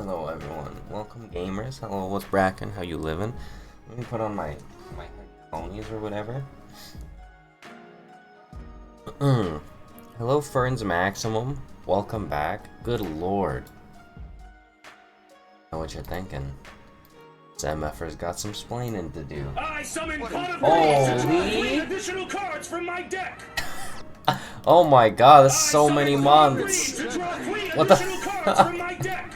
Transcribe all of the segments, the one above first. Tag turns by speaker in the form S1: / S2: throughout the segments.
S1: Hello everyone, welcome gamers. Hello, what's Bracken? How you living? Let me put on my headphones or whatever. Hello Ferns Maximum, welcome back. Good lord. Know what you're thinking. MFers got some splaining to do.
S2: I summon Pot of Grease to draw 3
S1: Holy!
S2: additional cards from my deck.
S1: Oh my god, that's so
S2: I
S1: many
S2: summon Pot of
S1: months!
S2: Grease to draw 3
S1: What the
S2: additional cards from my deck.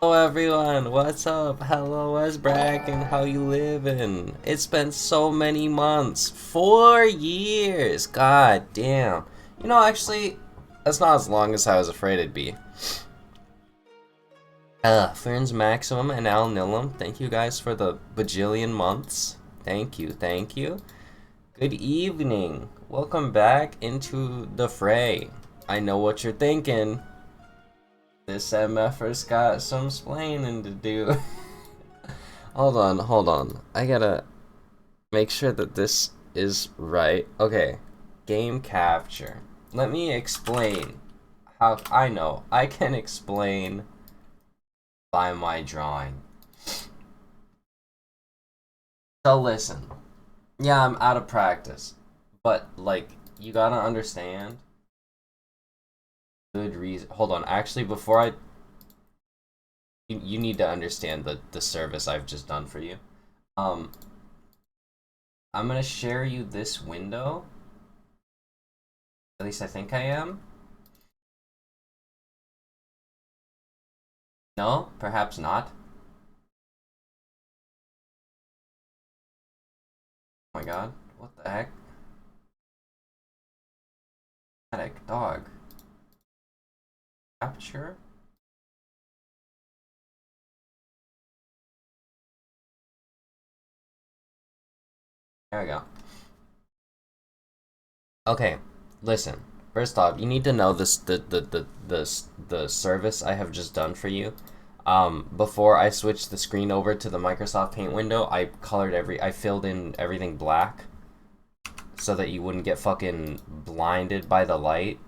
S1: Hello everyone, what's up? Hello, where's Bracken? How you living? It's been so many months. 4 years! God damn. You know, actually, that's not as long as I was afraid it'd be. Ferns Maximum and Al Nilum, thank you guys for the bajillion months. Thank you, thank you. Good evening. Welcome back into the fray. I know what you're thinking. This MFer's got some splaining to do. Hold on. I gotta make sure that this is right. Okay, game capture. Let me explain how I can explain by my drawing. So listen, yeah, I'm out of practice, but like, you gotta understand. Good reason. Hold on. Actually, before you need to understand the service I've just done for you. I'm gonna share you this window. At least I think I am. No, perhaps not. Oh my god, what the heck? Static dog. Capture? There we go. Okay, listen. First off, you need to know the service I have just done for you. Before I switched the screen over to the Microsoft Paint window, I filled in everything black so that you wouldn't get fucking blinded by the light.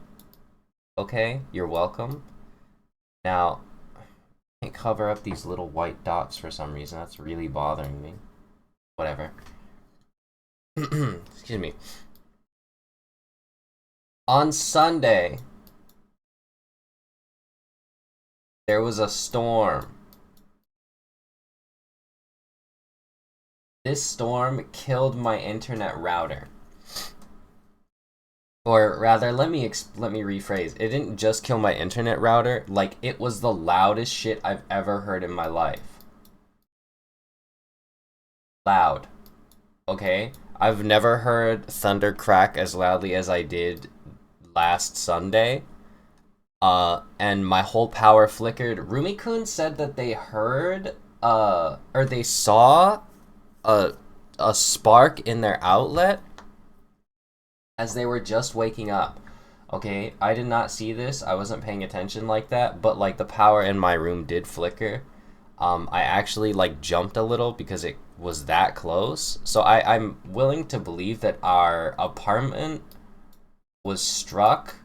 S1: Okay, you're welcome. Now, I can't cover up these little white dots for some reason. That's really bothering me. Whatever. Excuse me. On Sunday, there was a storm. This storm killed my internet router. Or rather, let me rephrase. It didn't just kill my internet router, like it was the loudest shit I've ever heard in my life. Loud. Okay? I've never heard thunder crack as loudly as I did last Sunday. And my whole power flickered. Rumikun said that they heard, or they saw a spark in their outlet as they were just waking up. Okay, I did not see this. I wasn't paying attention like that, but like the power in my room did flicker. I actually like jumped a little because it was that close. So I'm willing to believe that our apartment was struck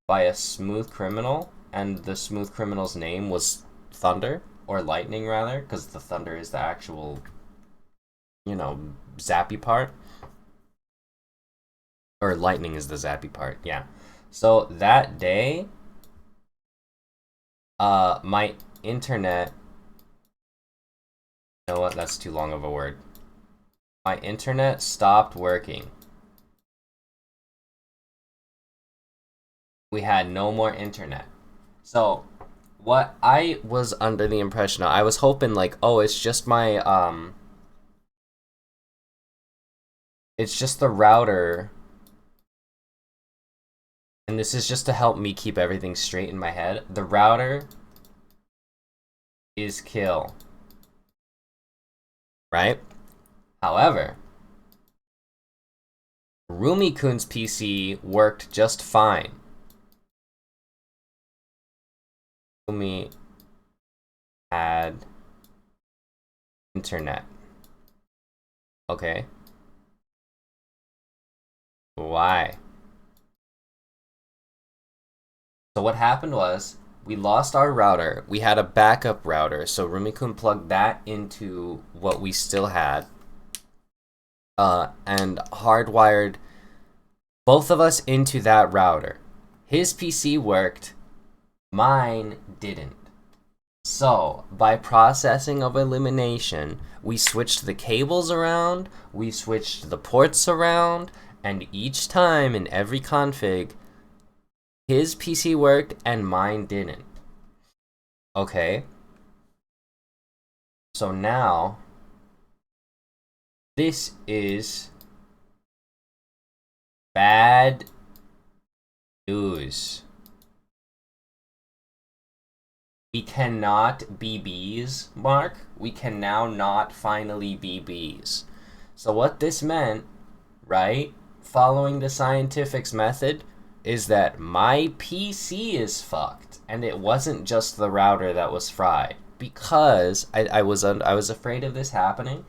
S1: by a smooth criminal, and the smooth criminal's name was Thunder, or Lightning rather, because the thunder is the actual, you know, zappy part. Or lightning is the zappy part, yeah. So that day, my internet, you know what, that's too long of a word. My internet stopped working. We had no more internet. So, what I was under the impression of, I was hoping like, oh, it's just my, it's just the router. And this is just to help me keep everything straight in my head. The router is kill. Right? However, Rumi-kun's PC worked just fine. Rumi had internet. Okay. Why? So what happened was, we lost our router. We had a backup router, so Rumikun plugged that into what we still had, and hardwired both of us into that router. His PC worked, mine didn't. So, by processing of elimination, we switched the cables around, we switched the ports around, and each time in every config, his PC worked and mine didn't. Okay. So now, this is bad news. We cannot be bees, Mark. We can now not finally be bees. So what this meant, right, following the scientific method, is that my PC is fucked, and it wasn't just the router that was fried. Because I was afraid of this happening,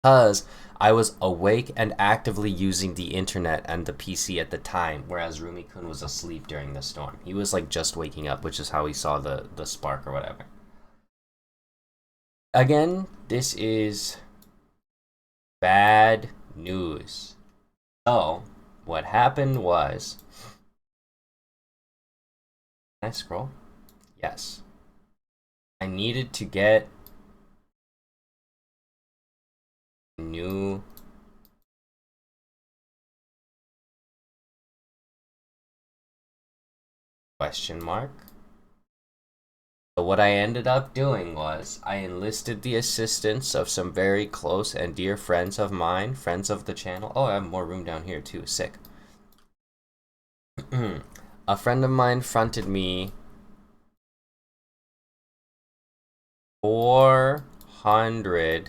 S1: because I was awake and actively using the internet and the PC at the time, whereas Rumi-kun was asleep during the storm. He was like just waking up, which is how he saw the spark or whatever. Again, this is bad news. So, what happened was... Can I scroll? Yes. I needed to get new question mark. So what I ended up doing was I enlisted the assistance of some very close and dear friends of mine, friends of the channel. Oh, I have more room down here too. Sick. A friend of mine fronted me $400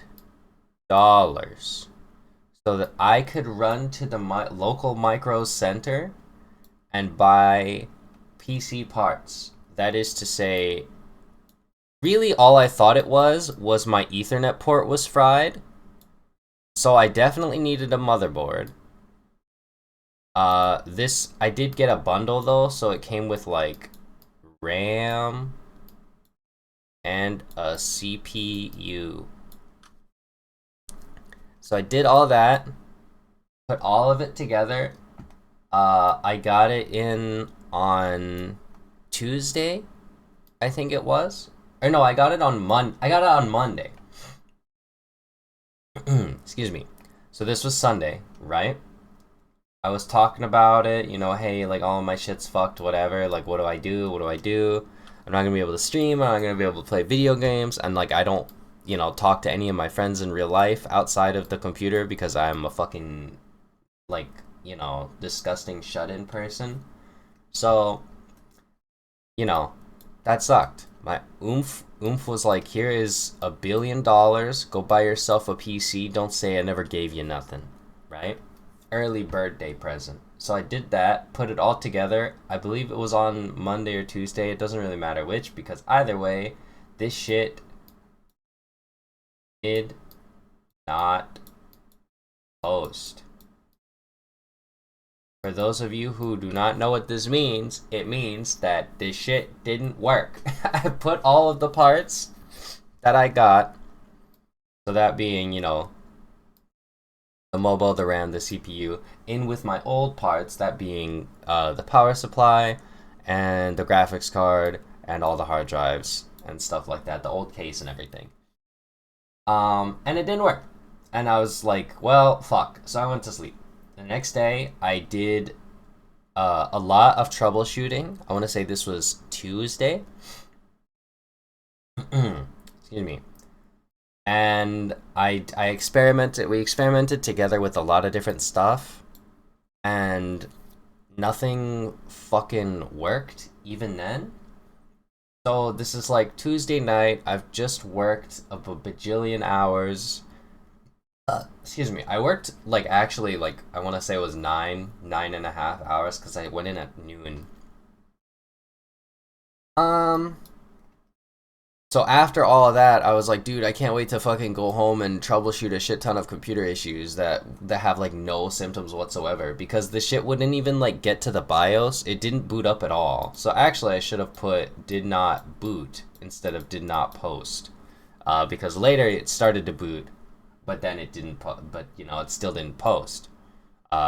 S1: so that I could run to the local micro center and buy PC parts. That is to say, really all I thought it was my Ethernet port was fried. So I definitely needed a motherboard. I did get a bundle though, so it came with like RAM and a CPU. So I did all that, put all of it together. I got it in on Tuesday, I think it was. Or no, I got it on Monday. Excuse me. So this was Sunday, right? I was talking about it, you know, hey, like all of my shit's fucked, whatever. Like, what do I do? What do I do? I'm not gonna be able to stream. I'm not gonna be able to play video games, and like I don't, you know, talk to any of my friends in real life outside of the computer because I'm a fucking, like, you know, disgusting shut-in person. So, you know, that sucked. My oomph was like, here is $1 billion. Go buy yourself a PC. Don't say I never gave you nothing, right? Early birthday present. So I did that, put it all together. I believe it was on Monday or Tuesday. It doesn't really matter which, because either way, this shit did not post. For those of you who do not know what this means, it means that this shit didn't work. I put all of the parts that I got, so that being, you know, the mobile, the RAM, the CPU, in with my old parts, that being the power supply and the graphics card and all the hard drives and stuff like that, the old case and everything. And it didn't work. And I was like, well, fuck. So I went to sleep. The next day, I did a lot of troubleshooting. I want to say this was Tuesday. Excuse me. And we experimented together with a lot of different stuff, and nothing fucking worked even then. So this is like Tuesday night. I've just worked a bajillion hours. Excuse me. I worked like actually like I want to say it was 9.5 hours because I went in at noon. So after all of that, I was like, dude, I can't wait to fucking go home and troubleshoot a shit ton of computer issues that have like no symptoms whatsoever, because the shit wouldn't even like get to the BIOS. It didn't boot up at all. So actually, I should have put did not boot instead of did not post, because later it started to boot, but then it didn't. But you know, it still didn't post,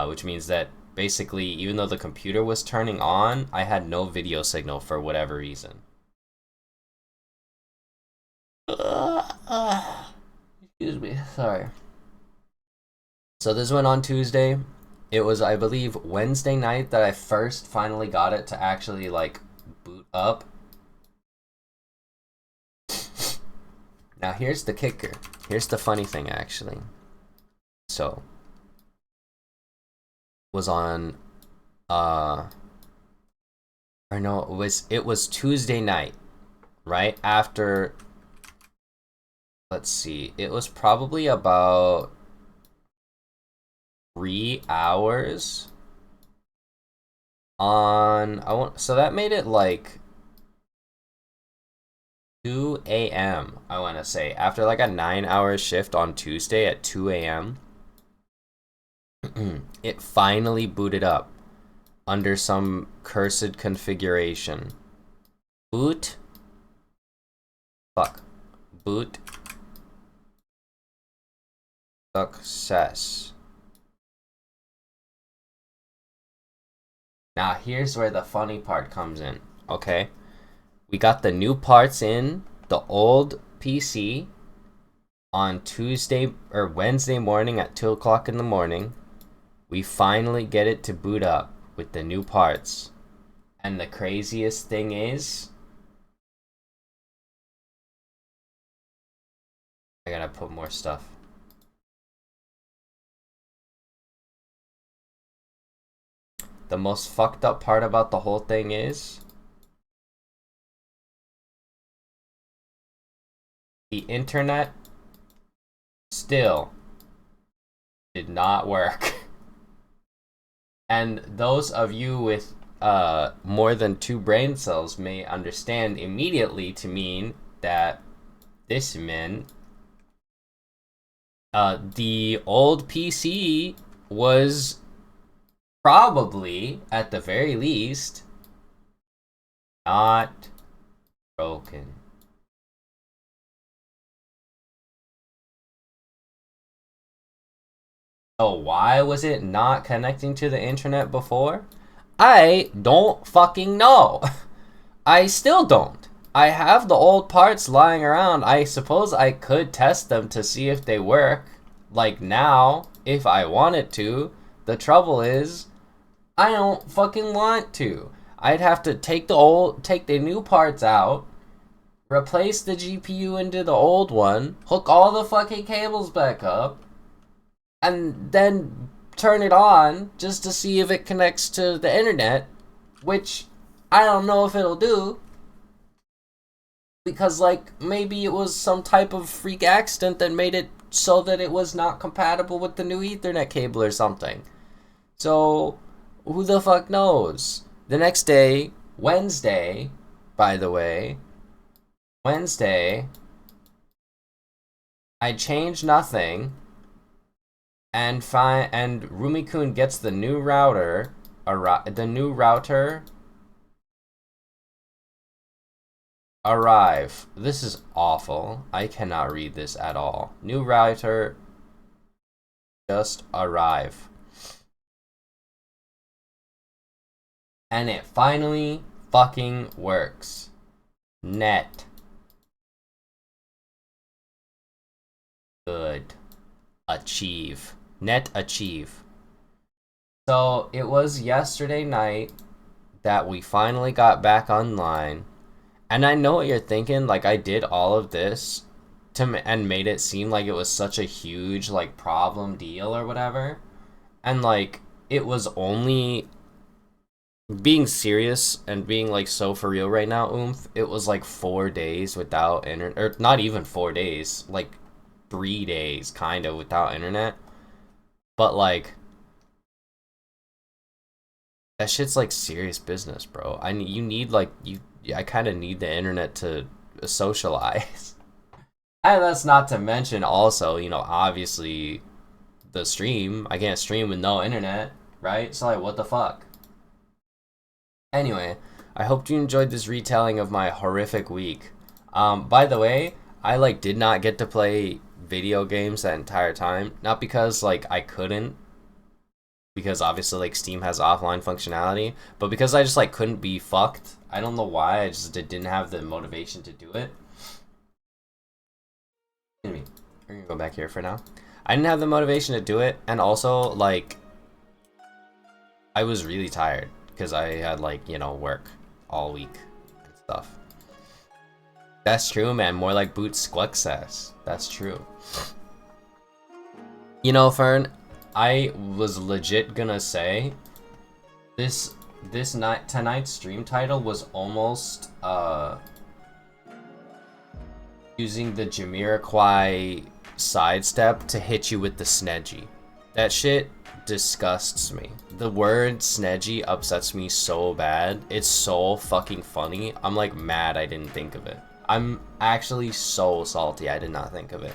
S1: which means that basically, even though the computer was turning on, I had no video signal for whatever reason. Excuse me. Sorry. So this went on Tuesday. It was, I believe, Wednesday night that I first finally got it to actually like boot up. Now here's the kicker. Here's the funny thing, actually. So was on or no, it was Tuesday night, right after. Let's see. It was probably about 3 hours on. So that made it like 2 a.m. I want to say after like a 9 hour shift on Tuesday at 2 a.m. It finally booted up under some cursed configuration. Boot. Fuck. Boot. Success. Now here's where the funny part comes in. Okay. We got the new parts in the old PC on Tuesday or Wednesday morning at 2 o'clock in the morning. We finally get it to boot up with the new parts. And the craziest thing is, I gotta put more stuff. The most fucked up part about the whole thing is the internet still did not work. And those of you with more than 2 brain cells may understand immediately to mean that this meant the old PC was probably, at the very least, not broken. So why was it not connecting to the internet before? I don't fucking know. I still don't. I have the old parts lying around. I suppose I could test them to see if they work, like now, if I wanted to. The trouble is, I don't fucking want to. I'd have to take the new parts out, replace the GPU into the old one, hook all the fucking cables back up, and then turn it on just to see if it connects to the internet, which I don't know if it'll do, because like maybe it was some type of freak accident that made it so that it was not compatible with the new Ethernet cable or something. So who the fuck knows? The next day, Wednesday, by the way, Wednesday, I changed nothing, and Rumikun gets the new router, arrive. This is awful. I cannot read this at all. New router just arrive. And it finally fucking works. Net. Good. Achieve. Net achieve. So it was yesterday night that we finally got back online. And I know what you're thinking, like I did all of this and made it seem like it was such a huge like problem deal or whatever. And like it was only, being serious and being like so for real right now, it was like 4 days without internet, or not even 4 days, like 3 days kind of without internet. But like that shit's like serious business, bro. You need like I kind of need the internet to socialize. And that's not to mention also, you know, obviously the stream. I can't stream with no internet, right? So like, what the fuck? Anyway, I hope you enjoyed this retelling of my horrific week. By the way, I like did not get to play video games that entire time. Not because like I couldn't, because obviously like Steam has offline functionality, but because I just like couldn't be fucked. I don't know why. I just didn't have the motivation to do it. Excuse me. We're gonna go back here for now. I didn't have the motivation to do it, and also like I was really tired because I had like, you know, work all week and stuff. That's true, man. More like Boot Squuck says. That's true. You know, Fern, I was legit gonna say this tonight's stream title was almost using the Jamiroquai sidestep to hit you with the snedgy. That shit disgusts me. The word snedgy upsets me so bad. It's so fucking funny. I'm like mad I didn't think of it. I'm actually so salty I did not think of it.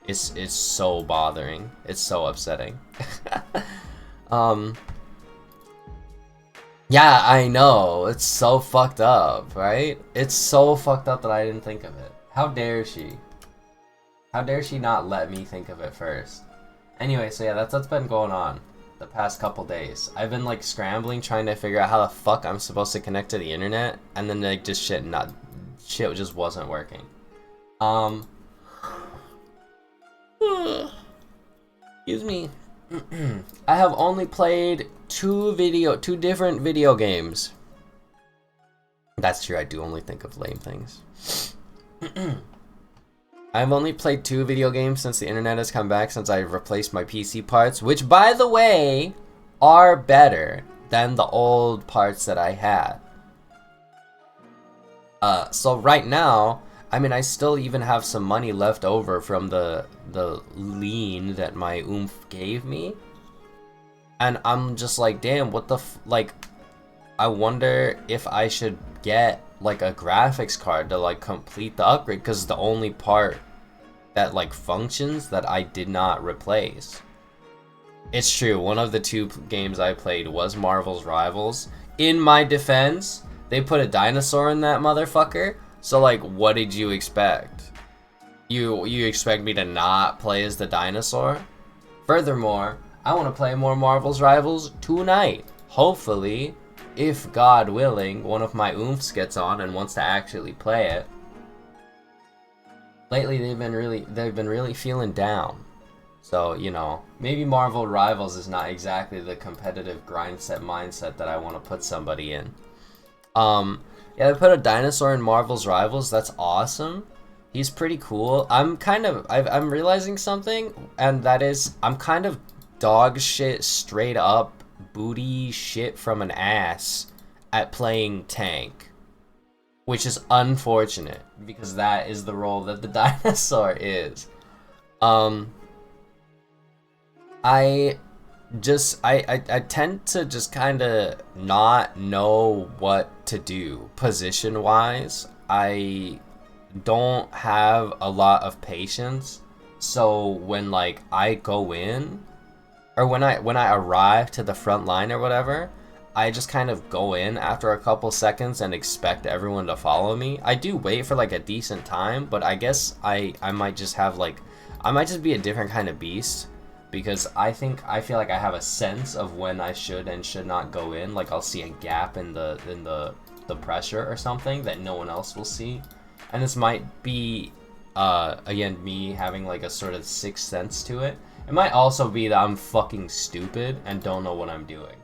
S1: It's so bothering. It's so upsetting. Yeah, I know. It's so fucked up, right? It's so fucked up that I didn't think of it. How dare she? How dare she not let me think of it first? Anyway, so yeah, that's what's been going on the past couple days. I've been like scrambling trying to figure out how the fuck I'm supposed to connect to the internet, and then like just shit just wasn't working. Excuse me. I have only played two different video games. That's true, I do only think of lame things. I've only played 2 video games since the internet has come back, since I've replaced my PC parts, which by the way are better than the old parts that I had. So right now, I mean, I still even have some money left over from the lean that my oomph gave me. And I'm just like, damn, what the like, I wonder if I should get like a graphics card to like complete the upgrade, because the only part that like functions that I did not replace. It's true, one of the 2 games I played was Marvel's Rivals. In my defense, they put a dinosaur in that motherfucker. So like, what did you expect? You expect me to not play as the dinosaur? Furthermore, I want to play more Marvel's Rivals tonight. Hopefully, if God willing, one of my oomphs gets on and wants to actually play it. Lately, they've been really feeling down. So, you know, maybe Marvel Rivals is not exactly the competitive mindset that I want to put somebody in. Yeah, they put a dinosaur in Marvel's Rivals. That's awesome. He's pretty cool. I'm realizing something, and that is, I'm kind of dog shit, straight up booty shit from an ass at playing tank, which is unfortunate because that is the role that the dinosaur is. I tend to just kind of not know what to do position wise. I don't have a lot of patience, so when like I go in, or when I arrive to the front line or whatever, I just kind of go in after a couple seconds and expect everyone to follow me. I do wait for like a decent time, but I guess I might just have like, I might just be a different kind of beast, because I feel like I have a sense of when I should and should not go in. Like I'll see a gap in the pressure or something that no one else will see. And this might be again me having like a sort of sixth sense to it. It might also be that I'm fucking stupid and don't know what I'm doing.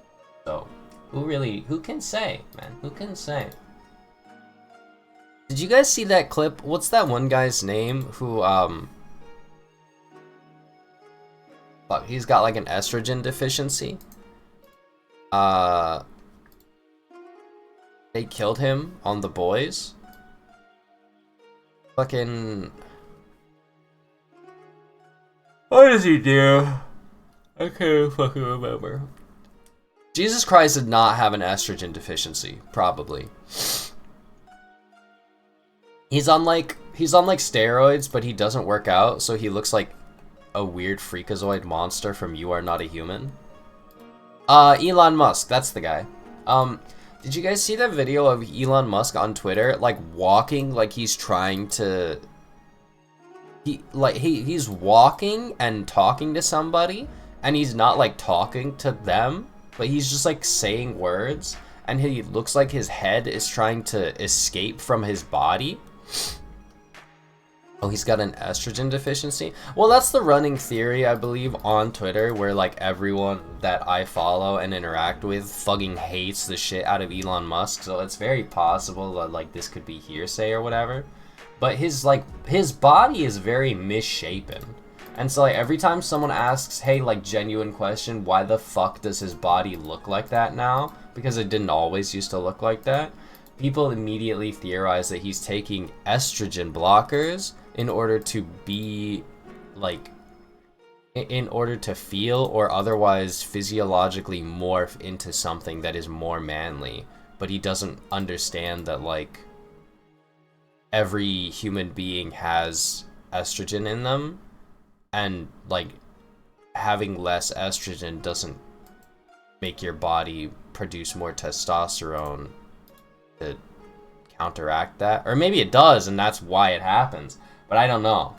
S1: So, who can say, man? Who can say? Did you guys see that clip? What's that one guy's name who, fuck, he's got like an estrogen deficiency? They killed him on The Boys? Fucking... What does he do? I can't fucking remember. Jesus Christ did not have an estrogen deficiency, probably. he's on like steroids, but he doesn't work out, so he looks like a weird freakazoid monster from You Are Not a Human. Elon Musk, that's the guy. Did you guys see that video of Elon Musk on Twitter, like walking like he's trying to he's walking and talking to somebody, and he's not like talking to them, but he's just like saying words, and he looks like his head is trying to escape from his body. Oh, he's got an estrogen deficiency? Well, that's the running theory, I believe, on Twitter, where, like, everyone that I follow and interact with fucking hates the shit out of Elon Musk, so it's very possible that, like, this could be hearsay or whatever. But his body is very misshapen. And so, like, every time someone asks, hey, like, genuine question, why the fuck does his body look like that now? Because it didn't always used to look like that. People immediately theorize that he's taking estrogen blockers in order to be, like, in order to feel or otherwise physiologically morph into something that is more manly. But he doesn't understand that, like, every human being has estrogen in them, and, like, having less estrogen doesn't make your body produce more testosterone to counteract that. Or maybe it does, and that's why it happens. But I don't know.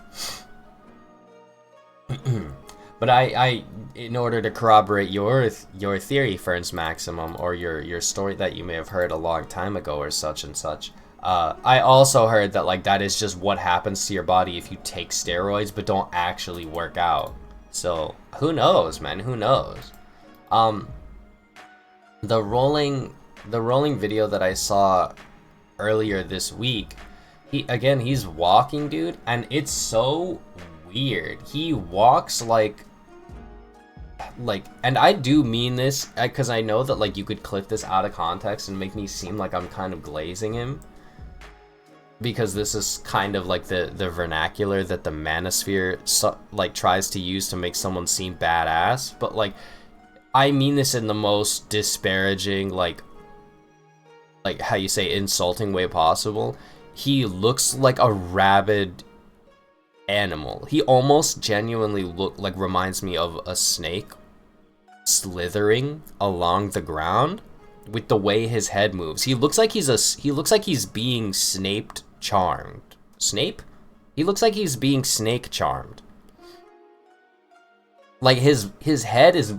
S1: But I in order to corroborate your theory, Ferns Maximum, or your story that you may have heard a long time ago or such and such, I also heard that, like, that is just what happens to your body if you take steroids but don't actually work out. So who knows, man? Who knows? The rolling video that I saw earlier this week, he's walking, dude, and it's so weird. He walks like, and I do mean this because I know that, like, you could clip this out of context and make me seem like I'm kind of glazing him, because this is kind of like the vernacular that the manosphere like tries to use to make someone seem badass. But, like, I mean this in the most disparaging, like how you say, insulting way possible. He looks like a rabid animal. He almost genuinely reminds me of a snake slithering along the ground with the way his head moves. He looks like he's being Snape charmed. Snape? He looks like he's being snake charmed. Like, his head is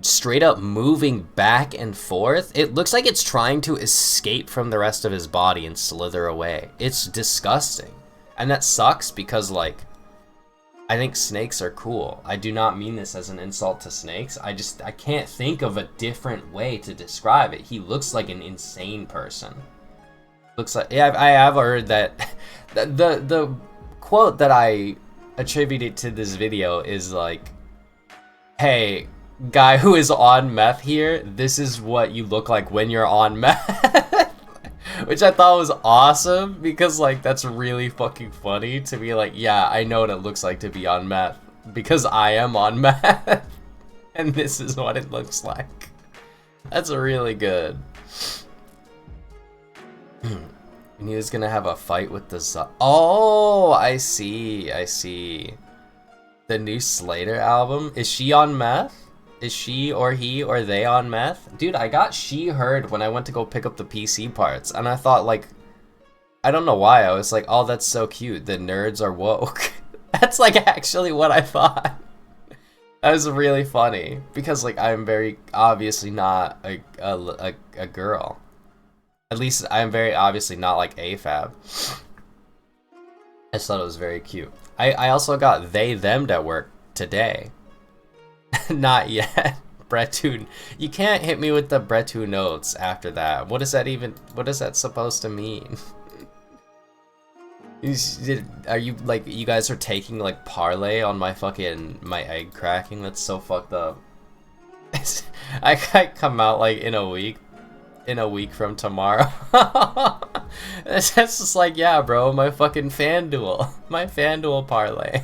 S1: straight up moving back and forth. It looks like it's trying to escape from the rest of his body and slither away. It's disgusting. And that sucks because, like, I think snakes are cool. I do not mean this as an insult to snakes. I can't think of a different way to describe it. He looks like an insane person. Looks like, yeah, I have heard that the quote that I attributed to this video is like, hey, guy who is on meth here, this is what you look like when you're on meth. Which I thought was awesome, because, like, that's really fucking funny to be like, yeah, I know what it looks like to be on meth, because I am on meth. And this is what it looks like. That's really good. And he was gonna have a fight with the oh, I see. The new Slater album, is she on meth? Is she or he or they on meth? Dude, I got She Heard when I went to go pick up the PC parts, and I thought, like, I don't know why, I was like, oh, that's so cute, the nerds are woke. That's, like, actually what I thought. That was really funny, because, like, I'm very obviously not a girl. At least I'm very obviously not like AFAB. I just thought it was very cute. I also got They Them at work today. Not yet. Bretu. You can't hit me with the Bretu notes after that. What is that supposed to mean? Are you, like, you guys are taking, like, parlay on my egg cracking? That's so fucked up. I come out, like, in a week from tomorrow. That's just like, yeah, bro, my fucking FanDuel parlay.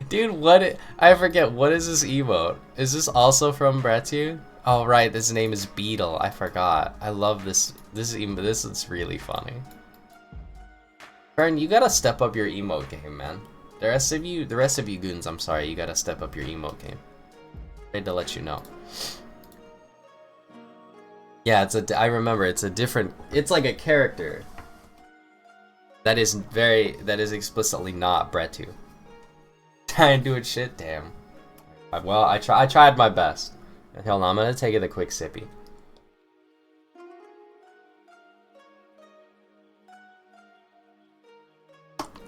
S1: Dude, I forget, what is this emote? Is this also from Bretu? Oh right, his name is Beetle. I forgot. I love this. This is really funny. Fern, you gotta step up your emote game, man. The rest of you goons, I'm sorry, you gotta step up your emote game. I had to let you know. Yeah, I remember, it's like a character. That is explicitly not Bretu. Trying to do it shit, damn. Well, I tried my best. Hold on, I'm gonna take it a quick sippy.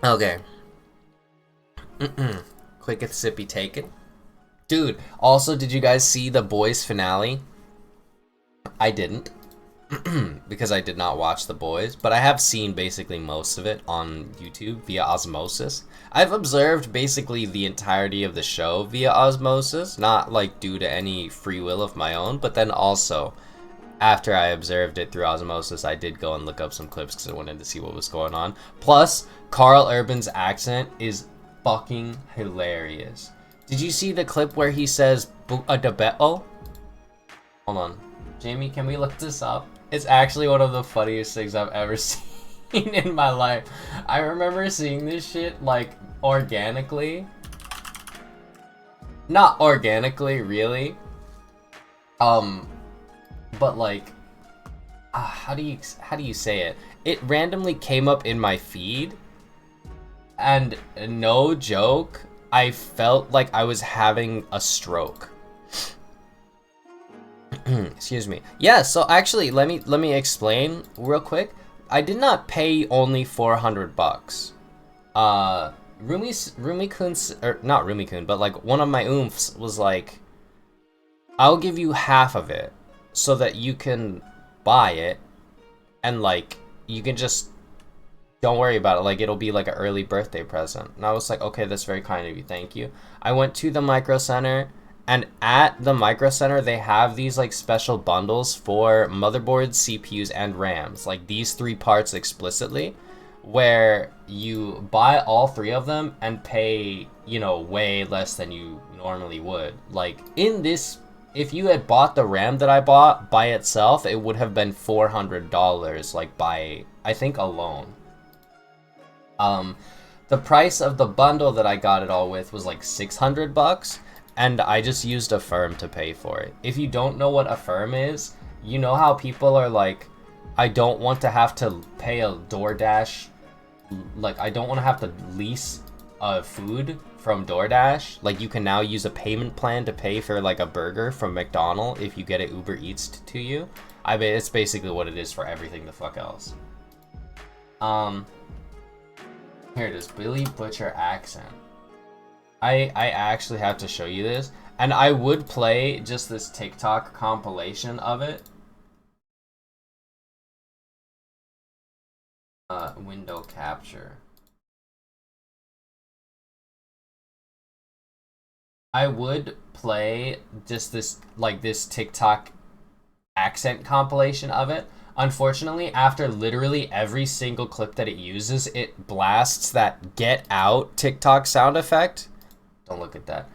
S1: Okay. Quick sippy taken. Dude, also, did you guys see The Boys finale? I didn't. Because I did not watch The Boys, but I have seen basically most of it on YouTube via osmosis. I've observed basically the entirety of the show via osmosis, not like due to any free will of my own, but then also after I observed it through osmosis, I did go and look up some clips because I wanted to see what was going on. Plus, Carl Urban's accent is fucking hilarious. Did you see the clip where he says "Debeto"? Hold on. Jamie, can we look this up? It's actually one of the funniest things I've ever seen in my life. I remember seeing this shit, like, organically. Not organically, really. But like, how do you say it? It randomly came up in my feed, and no joke, I felt like I was having a stroke. Excuse me. Yeah, so actually, let me explain real quick. I did not pay only $400. Rumi-kun, or not Rumi-kun, but like one of my oomphs was like, I'll give you half of it so that you can buy it, and like you can just don't worry about it, like it'll be like an early birthday present. And I was like, okay, that's very kind of you, thank you. I went to the Micro Center, and at the Micro Center they have these like special bundles for motherboards, CPUs, and RAMs, like these three parts explicitly, where you buy all three of them and pay, you know, way less than you normally would. Like in this, if you had bought the RAM that I bought by itself, it would have been $400, like by, I think, alone. The price of the bundle that I got it all with was like $600, and I just used Affirm to pay for it. If you don't know what Affirm is, you know how people are like, I don't want to have to pay a DoorDash, like I don't want to have to lease food from DoorDash. Like you can now use a payment plan to pay for like a burger from McDonald's if you get it Uber Eats to you. I mean, it's basically what it is for everything the fuck else. Here it is, Billy Butcher accent. I actually have to show you this, and I would play just this TikTok compilation of it. Window capture. I would play just this, like this TikTok accent compilation of it. Unfortunately, after literally every single clip that it uses, it blasts that "get out" TikTok sound effect. Don't look at that.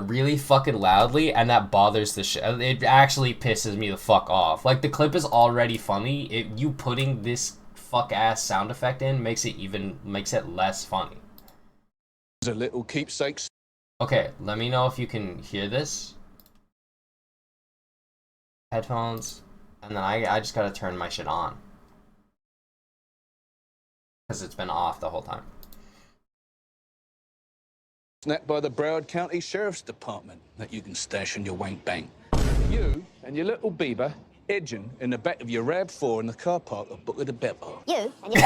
S1: Really fucking loudly, and that bothers the shit. It actually pisses me the fuck off. Like the clip is already funny. You putting this fuck ass sound effect in makes it less funny.
S3: A little keepsakes.
S1: Okay, let me know if you can hear this. Headphones. And then I just gotta turn my shit on. Because it's been off the whole time.
S3: Snapped by the Broward County Sheriff's Department that you can stash in your wank bank. You and your little Bieber edging in the back of your RAV4 in the car park of Book of the Bevel.
S4: You and your...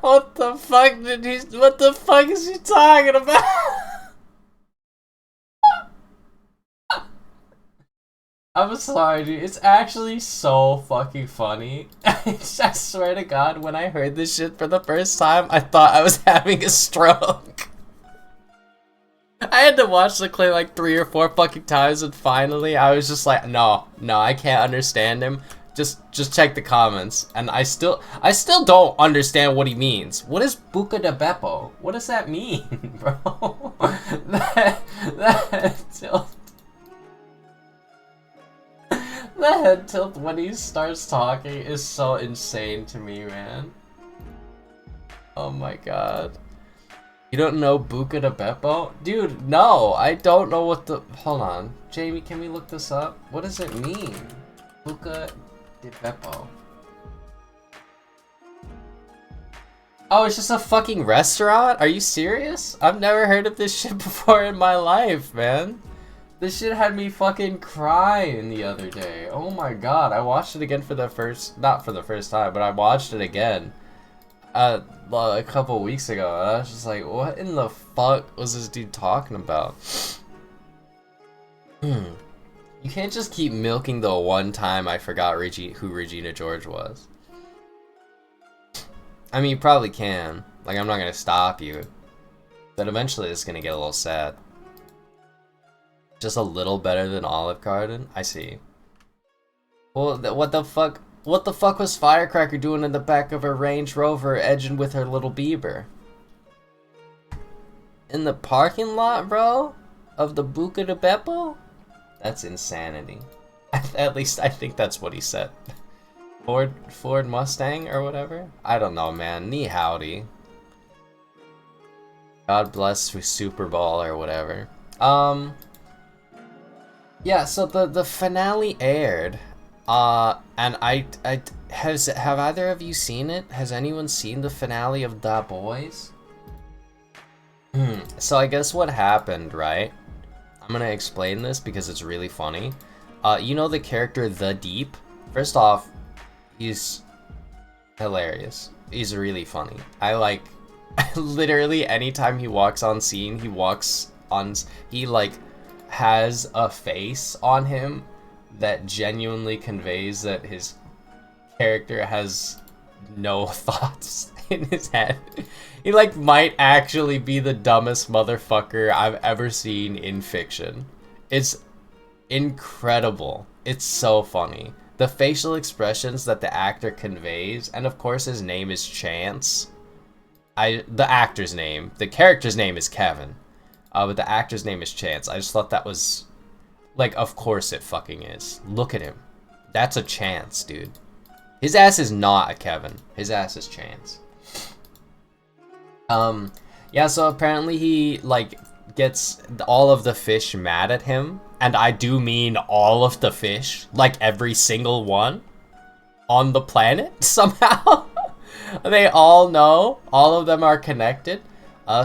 S1: What the fuck is he talking about? I'm sorry, dude. It's actually so fucking funny. I swear to God, when I heard this shit for the first time, I thought I was having a stroke. I had to watch the clip like 3 or 4 fucking times, and finally I was just like, no, I can't understand him. Just check the comments. And I still don't understand what he means. What is Buca de Beppo? What does that mean, bro? that tilt. The head tilt when he starts talking is so insane to me, man. Oh my god. You don't know Buca de Beppo? Dude, no, I don't know what the... Hold on. Jamie, can we look this up? What does it mean? Buca de Beppo. Oh, it's just a fucking restaurant? Are you serious? I've never heard of this shit before in my life, man. This shit had me fucking crying the other day. Oh my god, I watched it again for the first... Not for the first time, but I watched it again. A couple weeks ago, and I was just like, what in the fuck was this dude talking about? You can't just keep milking the one time I forgot who Regina George was. I mean, you probably can. Like, I'm not gonna stop you. But eventually it's gonna get a little sad. Just a little better than Olive Garden? I see. Well, what the fuck? What the fuck was Firecracker doing in the back of her Range Rover edging with her little Bieber? In the parking lot, bro? Of the Buca de Beppo? That's insanity. At least I think that's what he said. Ford Mustang or whatever? I don't know, man. Ni howdy. God bless Super Bowl or whatever. Yeah, so the finale aired. And have either of you seen it? Has anyone seen the finale of Da Boys? So I guess what happened, right? I'm gonna explain this because it's really funny. You know the character The Deep? First off, he's hilarious. He's really funny. I like, literally anytime he walks on scene, he like has a face on him that genuinely conveys that his character has no thoughts in his head. He like might actually be the dumbest motherfucker I've ever seen in fiction. It's incredible. It's so funny. The facial expressions that the actor conveys, and of course his name is Chance. The actor's name. The character's name is Kevin. But the actor's name is Chance. I just thought that was... Like, of course it fucking is. Look at him. That's a Chance, dude. His ass is not a Kevin. His ass is Chance. Yeah, so apparently he, like, gets all of the fish mad at him. And I do mean all of the fish. Like, every single one on the planet, somehow. They all know. All of them are connected.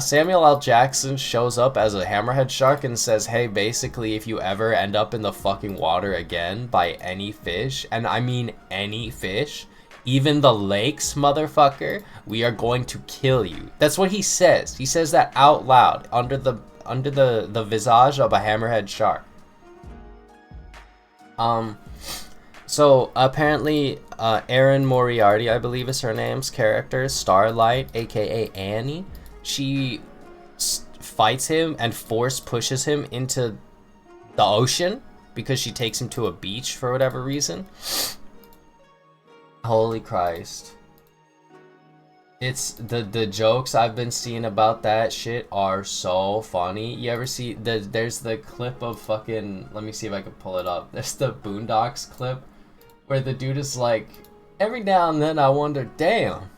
S1: Samuel L. Jackson shows up as a hammerhead shark and says, hey, basically, if you ever end up in the fucking water again by any fish, and I mean any fish, even the lakes, motherfucker, we are going to kill you. That's what he says. He says that out loud under the visage of a hammerhead shark. So apparently, Erin Moriarty, I believe is her name's character, Starlight, aka Annie. She fights him and force pushes him into the ocean because she takes him to a beach for whatever reason. Holy Christ. It's the jokes I've been seeing about that shit are so funny. You ever see there's the clip of fucking, let me see if I can pull it up. There's the Boondocks clip where the dude is like, every now and then I wonder, damn,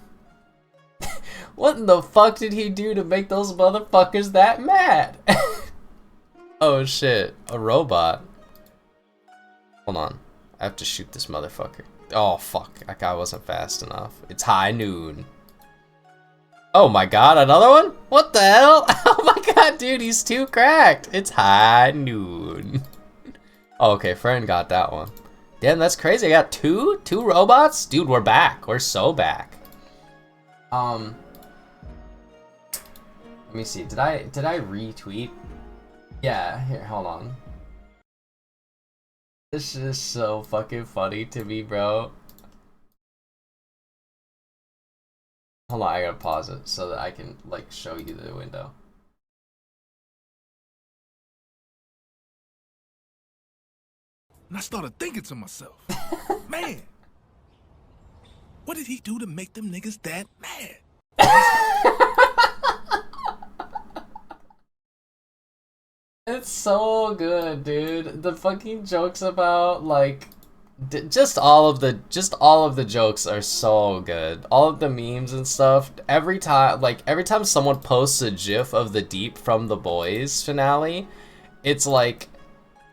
S1: what in the fuck did he do to make those motherfuckers that mad? Oh shit, a robot. Hold on, I have to shoot this motherfucker. Oh fuck, that guy wasn't fast enough. It's high noon. Oh my god, another one? What the hell? Oh my god, dude, he's too cracked. It's high noon. Oh, okay, friend got that one. Damn, that's crazy. I got two robots? Dude, we're back. We're so back. Let me see. Did I retweet? Yeah, here, hold on. This is so fucking funny to me, bro. Hold on, I gotta pause it so that I can, like, show you the window.
S4: And I started thinking to myself, man, What did he do to make them niggas that mad?
S1: It's so good, dude. The fucking jokes about like just all of the jokes are so good. All of the memes and stuff. Every time someone posts a gif of the Deep from The Boys finale, it's like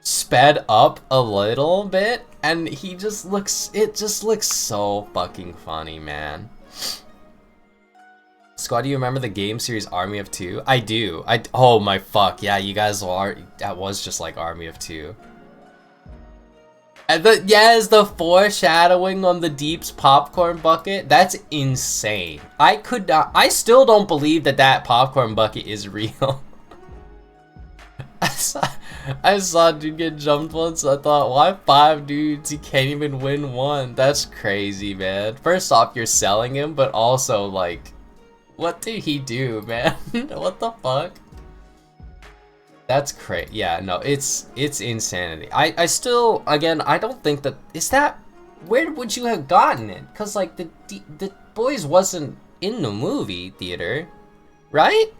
S1: sped up a little bit and it just looks so fucking funny, man. Squad, do you remember the game series Army of Two? I do. Oh my fuck, yeah, you guys are. That was just like Army of Two. And the foreshadowing on the Deep's popcorn bucket. That's insane. I still don't believe that popcorn bucket is real. I saw a dude get jumped once. I thought, why 5 dudes? He can't even win one. That's crazy, man. First off, you're selling him, but also like, what did he do, man? What the fuck? That's crazy. Yeah, no, it's insanity. I still, again, I don't think that, where would you have gotten it? Cause like the Boys wasn't in the movie theater, right?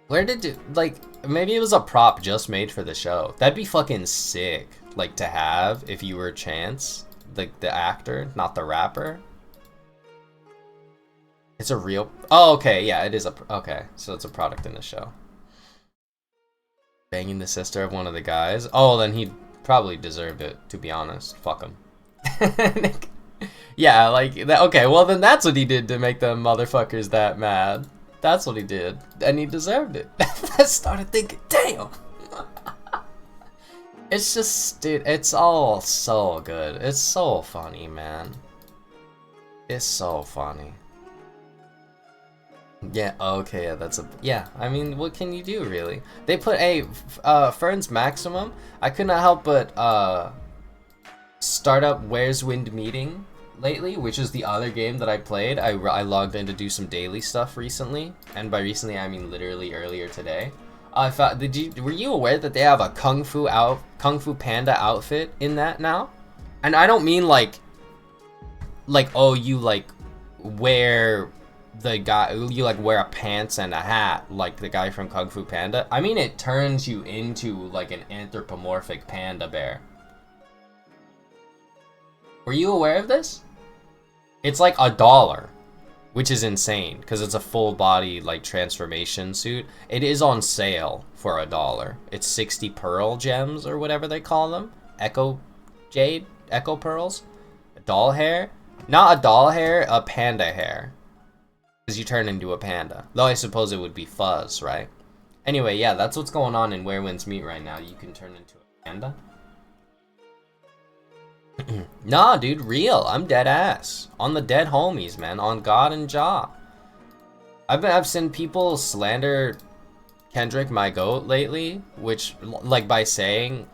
S1: Where did it, like, maybe it was a prop just made for the show. That'd be fucking sick, like, to have if you were Chance, like the actor, not the rapper. It's a real... Oh, okay, yeah, it is a... Okay, so it's a product in the show. Banging the sister of one of the guys. Oh, then he probably deserved it, to be honest. Fuck him. Yeah, like... Okay, well then that's what he did to make them motherfuckers that mad. That's what he did. And he deserved it. I started thinking, damn! It's just... Dude, it's all so good. It's so funny, man. It's so funny. Yeah, okay, yeah, that's a... Yeah, I mean, what can you do, really? They put Fern's Maximum. I could not help but, start up Where's Wind Meeting lately, which is the other game that I played. I logged in to do some daily stuff recently. And by recently, I mean literally earlier today. Were you aware that they have a Kung Fu Panda outfit in that now? And I don't mean like, oh, you, like, wear... the guy, you like wear a pants and a hat like the guy from Kung Fu Panda. I mean, it turns you into like an anthropomorphic panda bear. Were you aware of this? It's like $1, which is insane because it's a full body like transformation suit. It is on sale for $1. It's 60 pearl gems or whatever they call them. Echo jade, echo pearls, doll hair, not a doll hair, a panda hair. Because you turn into a panda. Though I suppose it would be fuzz, right? Anyway, yeah, that's what's going on in Where Winds Meet right now. You can turn into a panda. Nah, dude, real. I'm dead ass. On the dead homies, man. On God and Jaw. I've seen people slander Kendrick, my goat, lately. Which, like, by saying...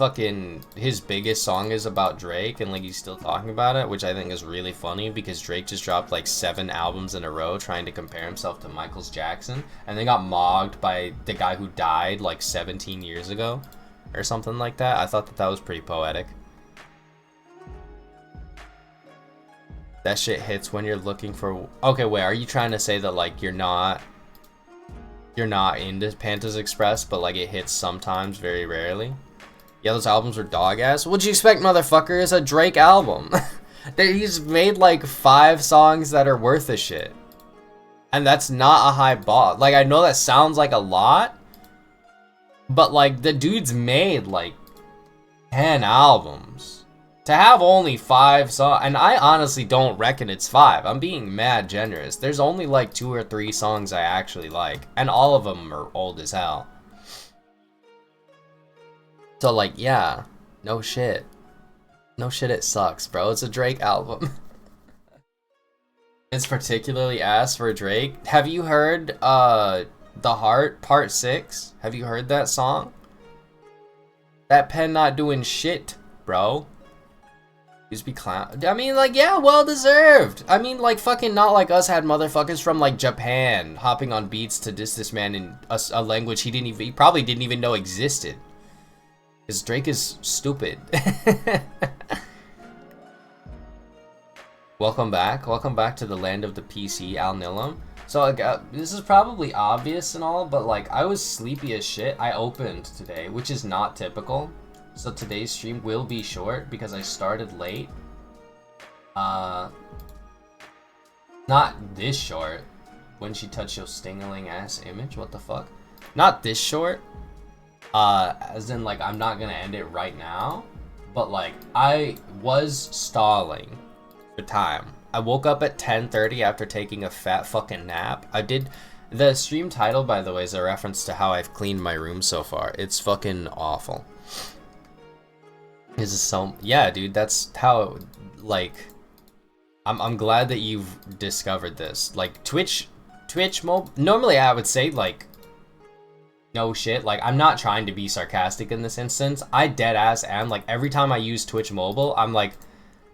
S1: fucking his biggest song is about Drake and like he's still talking about it, which I think is really funny because Drake just dropped like 7 albums in a row trying to compare himself to Michael Jackson and they got mogged by the guy who died like 17 years ago or something like that. I thought that was pretty poetic. That shit hits when you're looking for... Okay, wait, are you trying to say that like you're not into Pantas Express but like it hits sometimes, very rarely? Yeah, those albums were dog ass. What'd you expect, motherfucker? It's a Drake album. He's made like 5 songs that are worth a shit. And that's not a high bar. Like, I know that sounds like a lot. But like, the dude's made like 10 albums. To have only 5 songs, and I honestly don't reckon it's 5. I'm being mad generous. There's only like 2 or 3 songs I actually like. And all of them are old as hell. So like, yeah, no shit. No shit, it sucks, bro. It's a Drake album. It's particularly ass for Drake. Have you heard The Heart Part 6? Have you heard that song? That pen not doing shit, bro. Just be clown. I mean, like, yeah, well deserved. I mean, like, fucking not like us had motherfuckers from like Japan hopping on beats to diss this man in a language he probably didn't even know existed. Because Drake is stupid. Welcome back. Welcome back to the land of the PC, Al Nilam. So this is probably obvious and all, but like I was sleepy as shit. I opened today, which is not typical. So today's stream will be short because I started late. Not this short. When she touched your stingling ass image, what the fuck? Not this short. As in like I'm not gonna end it right now, but like I was stalling for time. I woke up at 10:30 after taking a fat fucking nap. The stream title, by the way, is a reference to how I've cleaned my room so far. It's fucking awful. Yeah, dude, that's how, like, I'm glad that you've discovered this. Like, Twitch normally I would say, like, no shit, like, I'm not trying to be sarcastic in this instance. I deadass am, like, every time I use Twitch mobile, I'm like,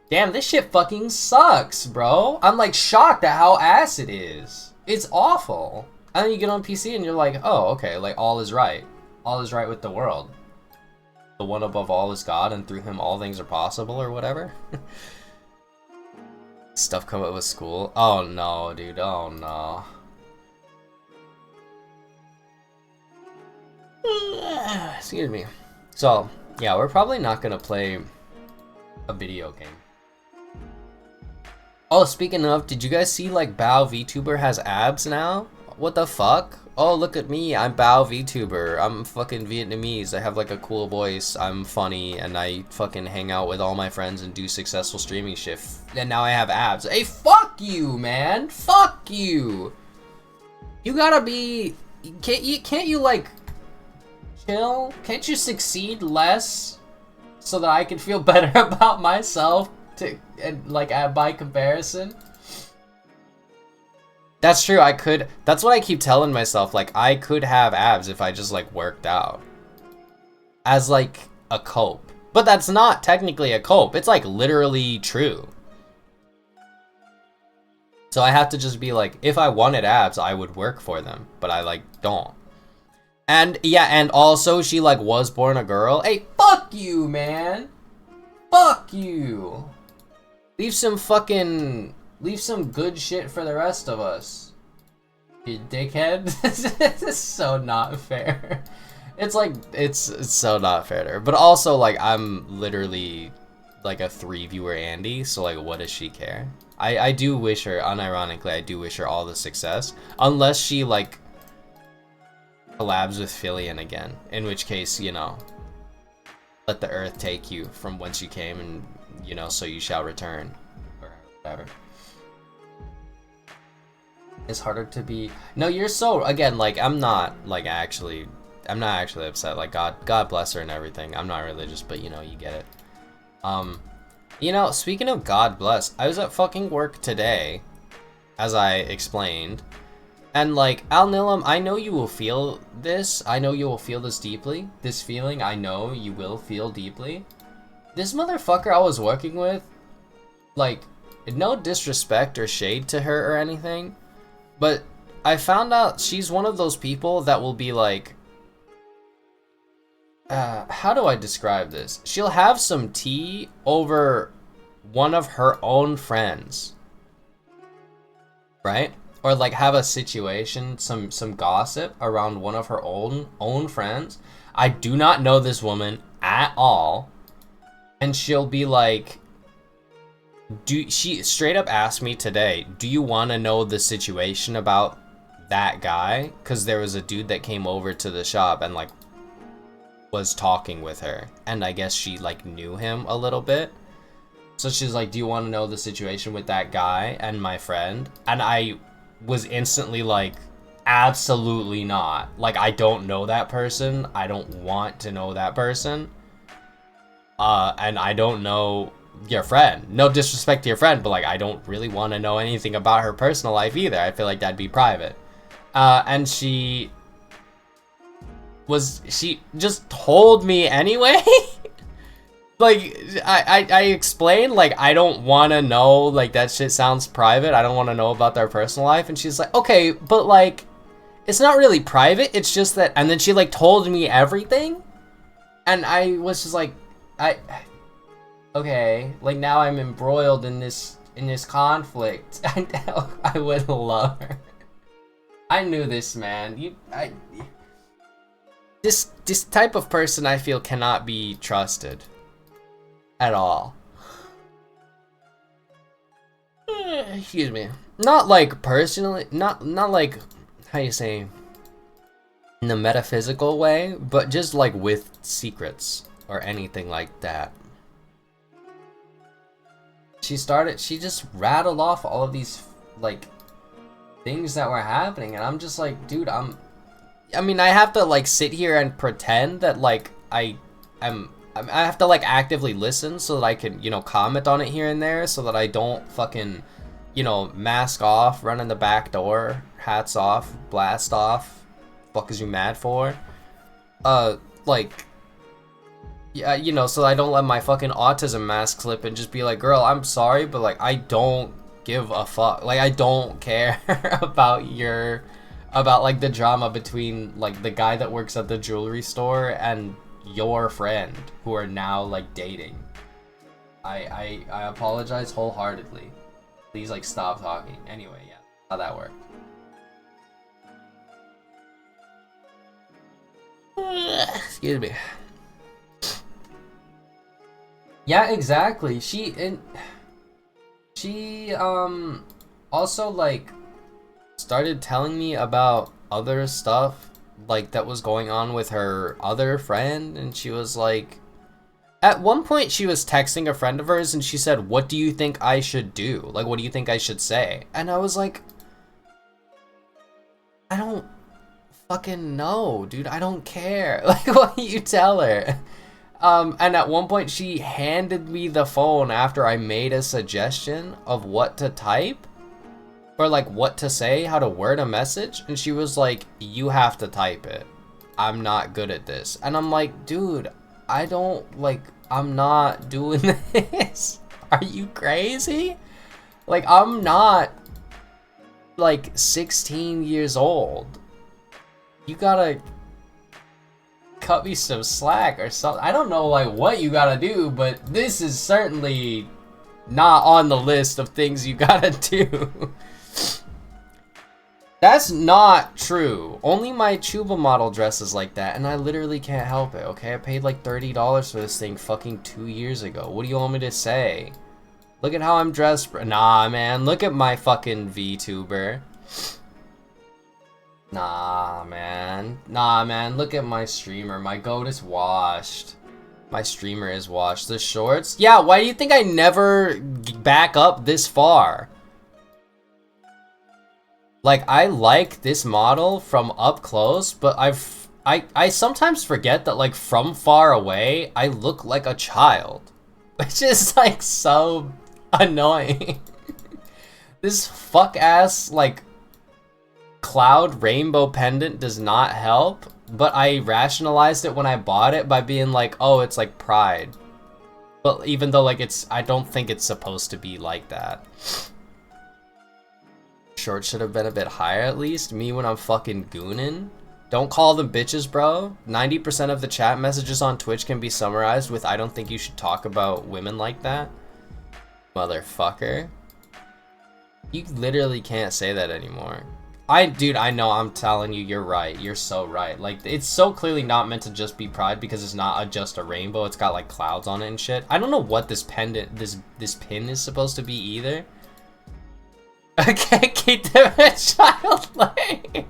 S1: damn, this shit fucking sucks, bro. I'm like shocked at how ass it is. It's awful. And then you get on PC and you're like, oh, okay, like all is right. All is right with the world. The one above all is God, and through him all things are possible, or whatever. Stuff come up with school. Oh no, dude, oh no. Excuse me. So, yeah, we're probably not gonna play a video game. Oh, speaking of, did you guys see like Bao VTuber has abs now? What the fuck? Oh, look at me, I'm Bao VTuber. I'm fucking Vietnamese. I have like a cool voice. I'm funny and I fucking hang out with all my friends and do successful streaming shit. And now I have abs. Hey, fuck you, man. Fuck you. You gotta be, can't you like chill? Can't you succeed less so that I can feel better about myself? Like by comparison, that's true. I could. That's what I keep telling myself. Like I could have abs if I just like worked out as like a cope, but that's not technically a cope. It's like literally true. So I have to just be like, if I wanted abs, I would work for them, but I like don't. And yeah, and also she like was born a girl. Hey, fuck you, man. Fuck you. Leave some good shit for the rest of us. You dickhead. This is so not fair. It's like, it's so not fair to her. But also, like, I'm literally, like, a 3-viewer Andy, so, like, what does she care? I do wish her, unironically, I do wish her all the success. Unless she, like, collabs with Fillion again. In which case, you know, let the earth take you from whence you came and, you know, so you shall return. Or whatever. It's harder to be... No, you're so... Again, like, I'm not actually upset. Like, God bless her and everything. I'm not religious, but, you know, you get it. You know, speaking of God bless, I was at fucking work today, as I explained. And, like, Al Nilam, I know you will feel this. I know you will feel this deeply. This feeling, I know you will feel deeply. This motherfucker I was working with, like, no disrespect or shade to her or anything, but I found out she's one of those people that will be like, how do I describe this? She'll have some tea over one of her own friends, right? Or like have a situation, some gossip around one of her own friends. I do not know this woman at all. And she'll be like, she straight up asked me today, do you want to know the situation about that guy? Because there was a dude that came over to the shop and like was talking with her. And I guess she like knew him a little bit. So she's like, do you want to know the situation with that guy and my friend? And I was instantly like, absolutely not. Like, I don't know that person. I don't want to know that person. And I don't know your friend. No disrespect to your friend, but like, I don't really want to know anything about her personal life either. I feel like that'd be private. And she just told me anyway. Like, I explained, like, I don't want to know, like, that shit sounds private. I don't want to know about their personal life. And she's like, okay, but like, it's not really private. It's just that, and then she like told me everything. And I was just like, okay, like now I'm embroiled in this in this conflict, I would love her. I knew this, man. This type of person I feel cannot be trusted at all. Excuse me. Not like personally, not like, how you say, in the metaphysical way, but just like with secrets or anything like that. She just rattled off all of these like things that were happening, and I'm just like, dude, I mean, I have to like sit here and pretend that like I have to like actively listen so that I can, you know, comment on it here and there so that I don't fucking, you know, mask off, run in the back door, hats off, blast off. Fuck is you mad for? Like, yeah, you know, so I don't let my fucking autism mask slip and just be like, girl, I'm sorry, but like, I don't give a fuck. Like, I don't care about like the drama between like the guy that works at the jewelry store and your friend who are now like dating. I apologize wholeheartedly. Please like stop talking. Anyway, yeah, how that worked. Excuse me. Yeah, exactly. She also like started telling me about other stuff like that was going on with her other friend, and she was like, at one point she was texting a friend of hers and she said, what do you think I should do? Like, what do you think I should say? And I was like, I don't fucking know, dude. I don't care. Like, what do you tell her? And at one point she handed me the phone after I made a suggestion of what to type or like what to say, how to word a message, and she was like, you have to type it. I'm not good at this. And I'm like, dude, I'm not doing this. Are you crazy? Like, I'm not like 16 years old. You gotta cut me some slack or something. I don't know like what you gotta do, but this is certainly not on the list of things you gotta do. That's not true. Only my Chuba model dresses like that, and I literally can't help it, okay? I paid like $30 for this thing fucking 2 years ago. What do you want me to say? Look at how I'm dressed. Nah, man. Look at my fucking VTuber. Nah, man. Nah, man. Look at my streamer. My goat is washed. My streamer is washed. The shorts? Yeah, why do you think I never back up this far? Like, I like this model from up close, but I sometimes forget that, like, from far away, I look like a child. Which is, like, so annoying. This fuck-ass, like, cloud rainbow pendant does not help, but I rationalized it when I bought it by being like, oh, it's like pride. But even though, like, I don't think it's supposed to be like that. Shorts should have been a bit higher at least. Me when I'm fucking gooning. Don't call them bitches, bro. 90% of the chat messages on Twitch can be summarized with, I don't think you should talk about women like that. Motherfucker. You literally can't say that anymore. Dude, I know, I'm telling you, you're right. You're so right. Like, it's so clearly not meant to just be pride because it's not just a rainbow. It's got, like, clouds on it and shit. I don't know what this pendant, this pin is supposed to be either. I can't keep them at childlike.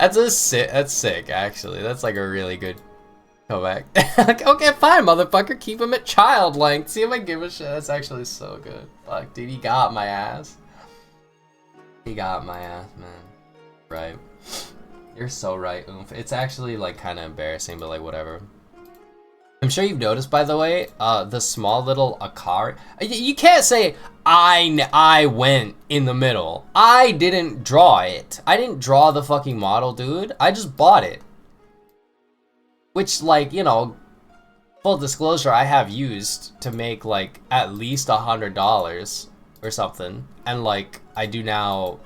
S1: That's sick, actually. That's like a really good comeback. Like, okay, fine, motherfucker. Keep him at childlike. See if I give a shit. That's actually so good. Fuck, dude, he got my ass. He got my ass, man. Right. You're so right, oomph. It's actually, like, kind of embarrassing, but, like, whatever. I'm sure you've noticed, by the way, the small little Akari. You can't say, I went in the middle. I didn't draw it. I didn't draw the fucking model, dude. I just bought it. Which, like, you know, full disclosure, I have used to make, like, at least $100 or something. And, like, I do now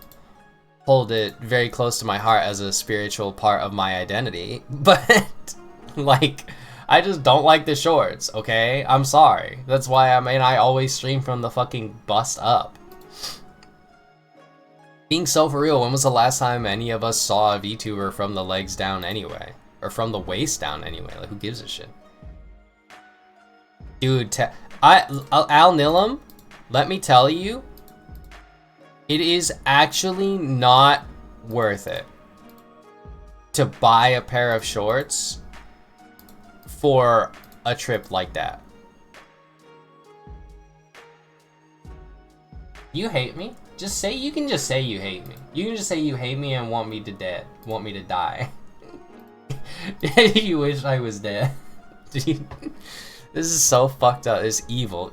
S1: hold it very close to my heart as a spiritual part of my identity. But, like, I just don't like the shorts, okay? I'm sorry. That's why I always stream from the fucking bust up. Being so for real, when was the last time any of us saw a VTuber from the legs down anyway? Or from the waist down anyway? Like, who gives a shit? Dude, Al Nilam, let me tell you, it is actually not worth it to buy a pair of shorts for a trip like that. You hate me? You can just say you hate me. You can just say you hate me and want me to die. You wish I was dead. Dude, this is so fucked up. It's evil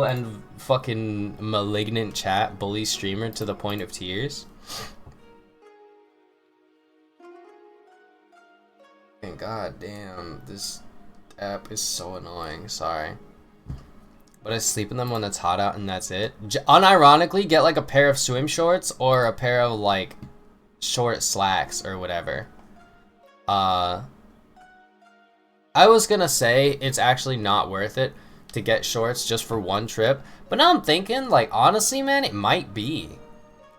S1: and fucking malignant chat bully streamer to the point of tears. And god damn, this app is so annoying. Sorry. But I sleep in them when it's hot out and that's it. Unironically, get like a pair of swim shorts or a pair of like short slacks or whatever. I was gonna say it's actually not worth it to get shorts just for one trip. But now I'm thinking, like, honestly, man, it might be.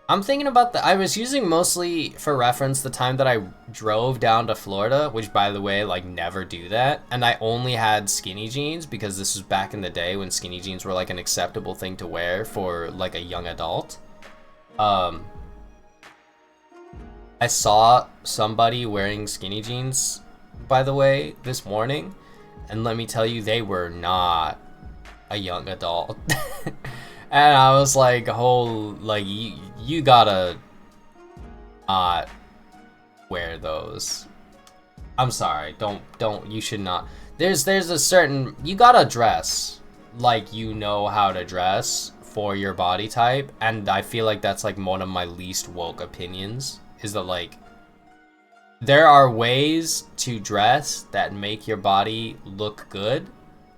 S1: I'm thinking about I was using mostly for reference the time that I drove down to Florida, which by the way, like, never do that. And I only had skinny jeans because this was back in the day when skinny jeans were like an acceptable thing to wear for like a young adult. I saw somebody wearing skinny jeans, by the way, this morning. And let me tell you, they were not a young adult. And I was like, like, you gotta not wear those. I'm sorry, you should not. There's a certain, you gotta dress like you know how to dress for your body type. And I feel like that's like one of my least woke opinions, is that like, there are ways to dress that make your body look good.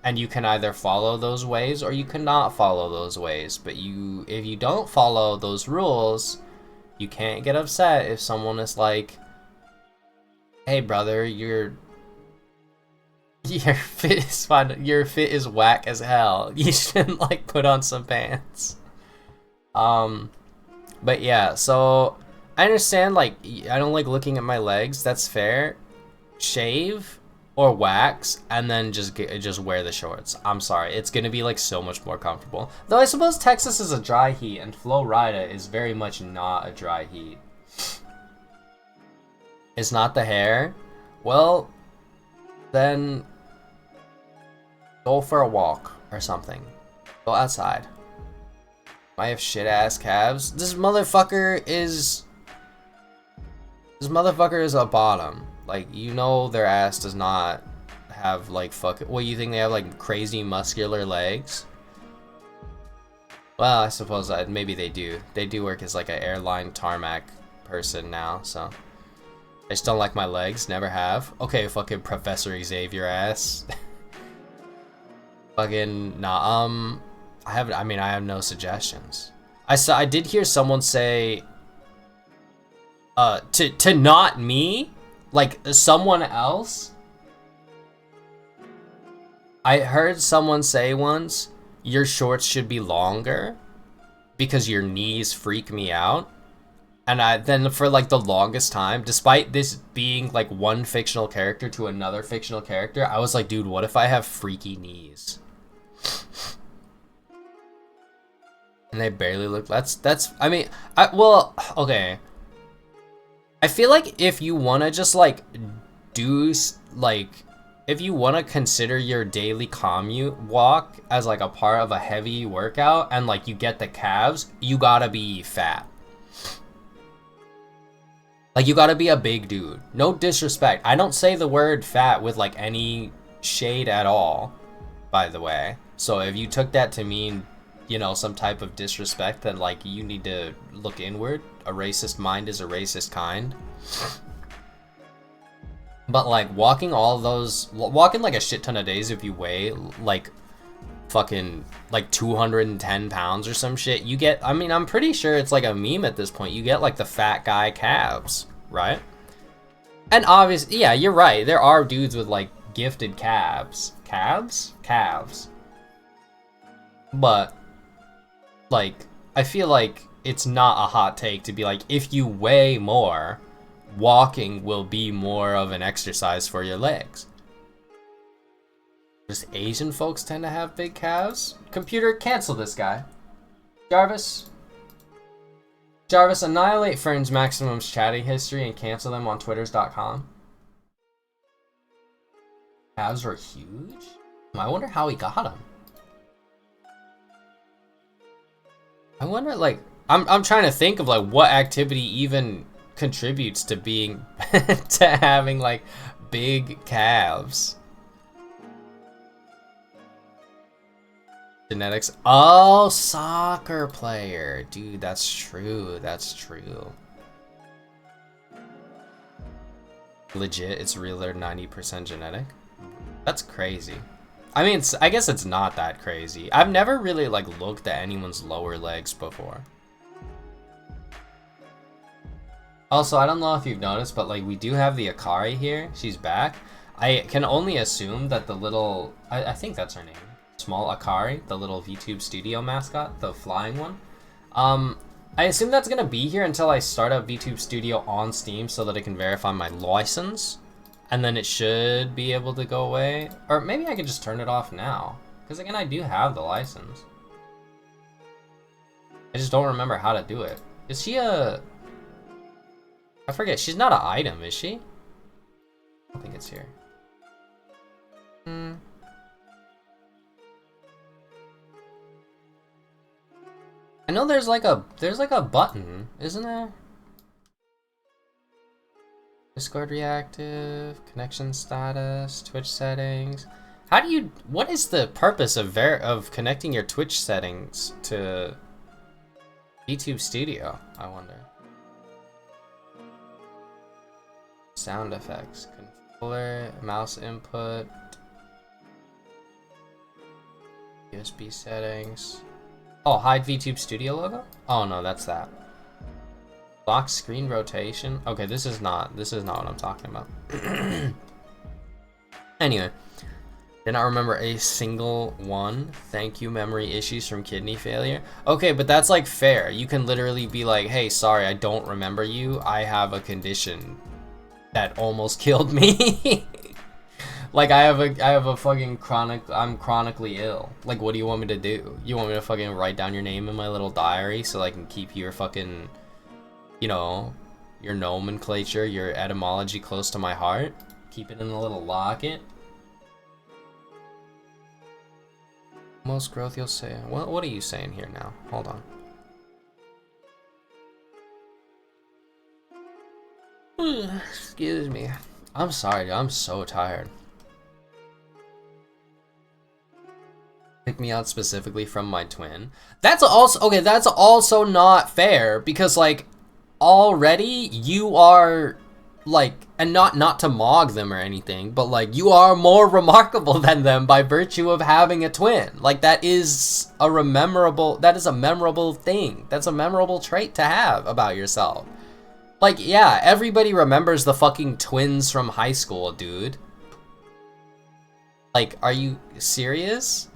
S1: And you can either follow those ways or you cannot follow those ways. But if you don't follow those rules, you can't get upset if someone is like, hey brother, your fit is fine. Your fit is whack as hell. You shouldn't like put on some pants. But yeah, so I understand, like, I don't like looking at my legs. That's fair. Shave or wax, and then just wear the shorts. I'm sorry, it's gonna be like so much more comfortable. Though I suppose Texas is a dry heat, and Florida is very much not a dry heat. It's not the hair? Well, then go for a walk or something. Go outside. I have shit ass calves. This motherfucker is a bottom. Like, you know, their ass does not have like what, you think they have like crazy muscular legs? Well, I suppose maybe they do. They do work as like an airline tarmac person now, so I just don't like my legs, never have. Okay, fucking Professor Xavier ass. Fucking nah, I have no suggestions. I did hear someone say to not me, like someone else. I heard someone say once, your shorts should be longer because your knees freak me out. And then for like the longest time, despite this being like one fictional character to another fictional character, I was like, dude, what if I have freaky knees? And they barely look, well, okay. I feel like if you want to just like if you want to consider your daily commute walk as like a part of a heavy workout and like you get the calves, you gotta be fat. Like, you gotta be a big dude. No disrespect. I don't say the word fat with like any shade at all, by the way. So if you took that to mean, you know, some type of disrespect, then like you need to look inward. A racist mind is a racist kind. But like walking like a shit ton of days if you weigh like fucking like 210 pounds or some shit, you get, I'm pretty sure it's like a meme at this point, you get like the fat guy calves, right? And obviously, yeah, you're right, there are dudes with like gifted calves. Calves? Calves. But, like, I feel like it's not a hot take to be like, if you weigh more, walking will be more of an exercise for your legs. Just Asian folks tend to have big calves? Computer, cancel this guy. Jarvis, annihilate Fern's Maximum's chatting history and cancel them on twitters.com. Calves were huge? I wonder how he got them. I wonder, like, I'm trying to think of, like, what activity even contributes to being, to having, like, big calves. Genetics. Oh, soccer player. Dude, that's true. That's true. Legit, it's realer 90% genetic. That's crazy. I mean, I guess it's not that crazy. I've never really, like, looked at anyone's lower legs before. Also, I don't know if you've noticed, but, like, we do have the Akari here. She's back. I can only assume that the little... I think that's her name. Small Akari, the little VTube Studio mascot, the flying one. I assume that's gonna be here until I start up VTube Studio on Steam so that I can verify my license. And then it should be able to go away. Or maybe I could just turn it off now. Because again, I do have the license. I just don't remember how to do it. Is she a... I forget, she's not an item, is she? I don't think it's here. I know there's like a button, isn't there? Discord reactive, connection status, Twitch settings. How do you, what is the purpose of connecting your Twitch settings to YouTube Studio, I wonder? Sound effects, controller, mouse input, USB settings. Oh, hide VTube Studio logo? Oh no, that's that. Lock screen rotation. Okay, this is not what I'm talking about. Anyway, did not remember a single one. Thank you, memory issues from kidney failure. Okay, but that's like fair. You can literally be like, hey, sorry, I don't remember you. I have a condition that almost killed me. Like I have a fucking I'm chronically ill. Like what do you want me to do? You want me to fucking write down your name in my little diary so I can keep your fucking, you know, your nomenclature, your etymology close to my heart? Keep it in a little locket? Most growth you'll say. What are you saying here now? Hold on. Excuse me. I'm sorry, I'm so tired. Pick me out specifically from my twin. That's also, okay, that's also not fair because like already you are like, and not to mog them or anything, but like you are more remarkable than them by virtue of having a twin. Like that is a memorable thing. That's a memorable trait to have about yourself. Like, yeah, everybody remembers the fucking twins from high school, dude. Like, are you serious?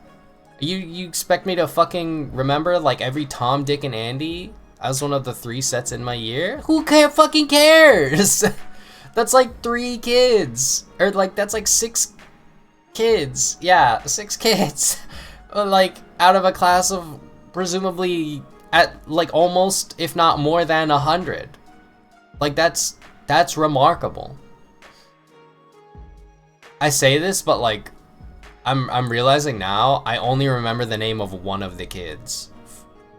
S1: You expect me to fucking remember, like, every Tom, Dick, and Andy as one of the 3 sets in my year? Who fucking cares? That's like 3 kids. Or, like, that's like 6 kids. Yeah, 6 kids. Like, out of a class of presumably at, like, almost, if not more than 100. Like, that's remarkable. I say this, but, like, I'm realizing now I only remember the name of one of the kids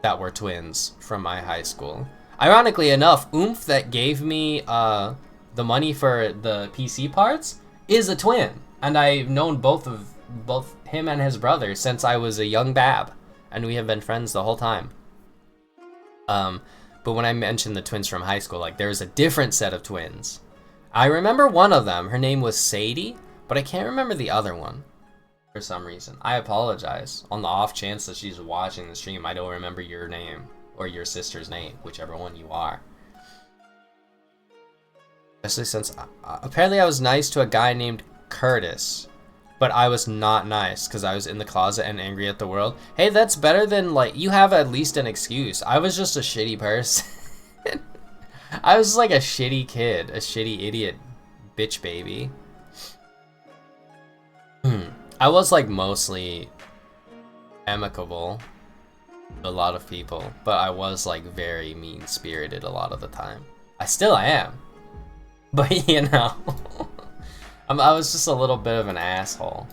S1: that were twins from my high school. Ironically enough, Oomph that gave me the money for the PC parts is a twin, and I've known both him and his brother since I was a young bab, and we have been friends the whole time. But when I mentioned the twins from high school, like there's a different set of twins. I remember one of them. Her name was Sadie, but I can't remember the other one. For some reason. I apologize. On the off chance that she's watching the stream, I don't remember your name or your sister's name, whichever one you are. Especially since apparently I was nice to a guy named Curtis but I was not nice because I was in the closet and angry at the world. Hey, that's better than, like, you have at least an excuse. I was just a shitty person. I was like a shitty kid, a shitty idiot bitch baby. I was like mostly amicable to a lot of people, but I was like very mean-spirited a lot of the time. I still am. But you know, I was just a little bit of an asshole.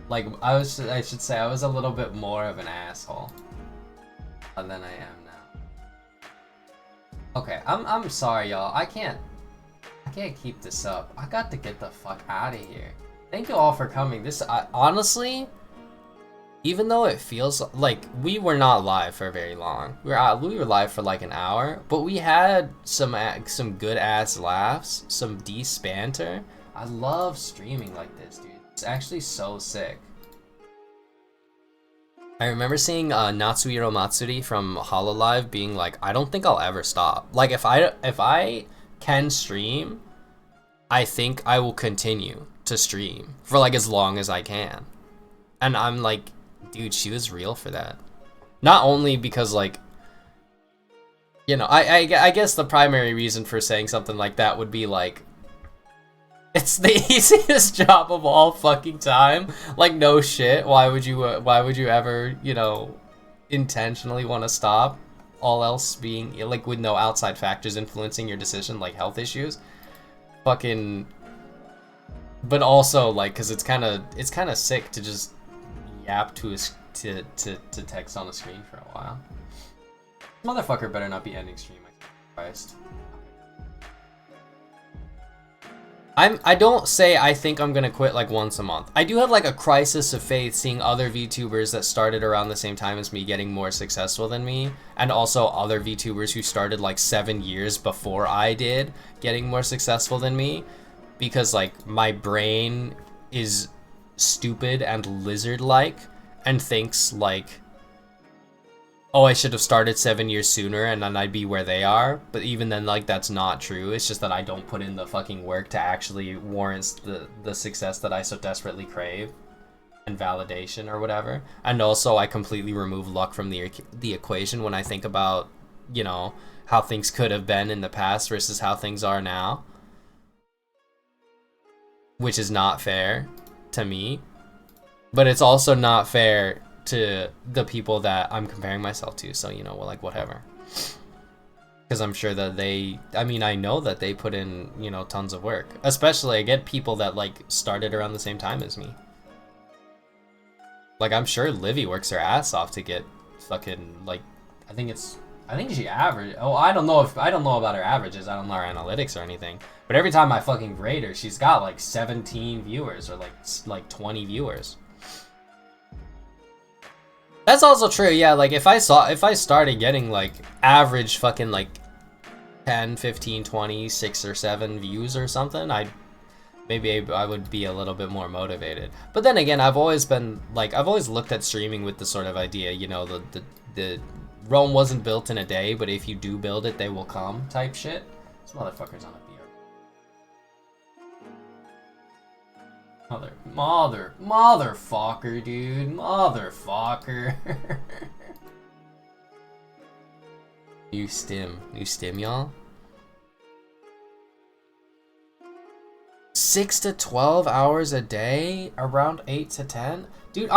S1: Like I should say I was a little bit more of an asshole than I am now. Okay, I'm sorry, y'all. I can't keep this up. I got to get the fuck out of here. Thank you all for coming. Honestly, even though it feels like we were not live for very long, we were live for like an hour, but we had some good ass laughs, some decent banter. I love streaming like this, dude. It's actually so sick. I remember seeing Natsuhiro Matsuri from Hololive being like, I don't think I'll ever stop. Like if I can stream, I think I will continue to stream for like as long as I can. And I'm like, dude, she was real for that. Not only because, like, you know, I guess the primary reason for saying something like that would be like, it's the easiest job of all fucking time. Like, no shit. Why would you ever, you know, intentionally want to stop? All else being like with no outside factors influencing your decision, like health issues. Fucking. But also like, cause it's kind of sick to just yap to text on a screen for a while. Motherfucker better not be ending stream. Christ. I don't say I think I'm gonna quit like once a month. I do have like a crisis of faith seeing other VTubers that started around the same time as me getting more successful than me, and also other VTubers who started like 7 years before I did getting more successful than me, because like my brain is stupid and lizard-like and thinks like, oh, I should have started 7 years sooner and then I'd be where they are. But even then, like, that's not true. It's just that I don't put in the fucking work to actually warrant the success that I so desperately crave and validation or whatever. And also I completely remove luck from the equation when I think about, you know, how things could have been in the past versus how things are now, which is not fair to me, but it's also not fair to the people that I'm comparing myself to. So, you know, well, like, whatever. Because I'm sure that I know that they put in, you know, tons of work. Especially, I get people that, like, started around the same time as me. Like, I'm sure Livy works her ass off to get fucking, like, I think she averaged, I don't know about her averages, I don't know her analytics or anything. But every time I fucking grade her, she's got, like, 17 viewers or, like 20 viewers. That's also true, yeah, like, if I started getting, like, average fucking, like, 10, 15, 20, 6 or 7 views or something, maybe I would be a little bit more motivated. But then again, I've always looked at streaming with the sort of idea, you know, the Rome wasn't built in a day, but if you do build it, they will come type shit. This motherfucker's on a beer. Motherfucker, dude. Motherfucker. New stim, y'all. 6 to 12 hours a day, around 8 to 10. Dude,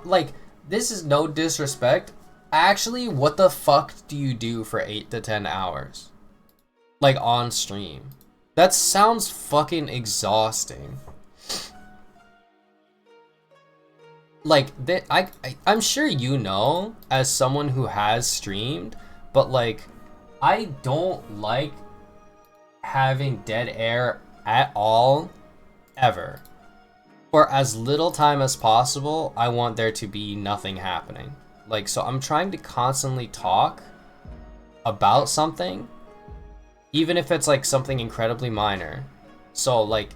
S1: like, this is no disrespect. Actually, what the fuck do you do for 8 to 10 hours? Like, on stream? That sounds fucking exhausting. Like, I'm sure you know, as someone who has streamed, but, like, I don't like having dead air at all, ever. For as little time as possible, I want there to be nothing happening. Like, so I'm trying to constantly talk about something, even if it's, like, something incredibly minor. So, like,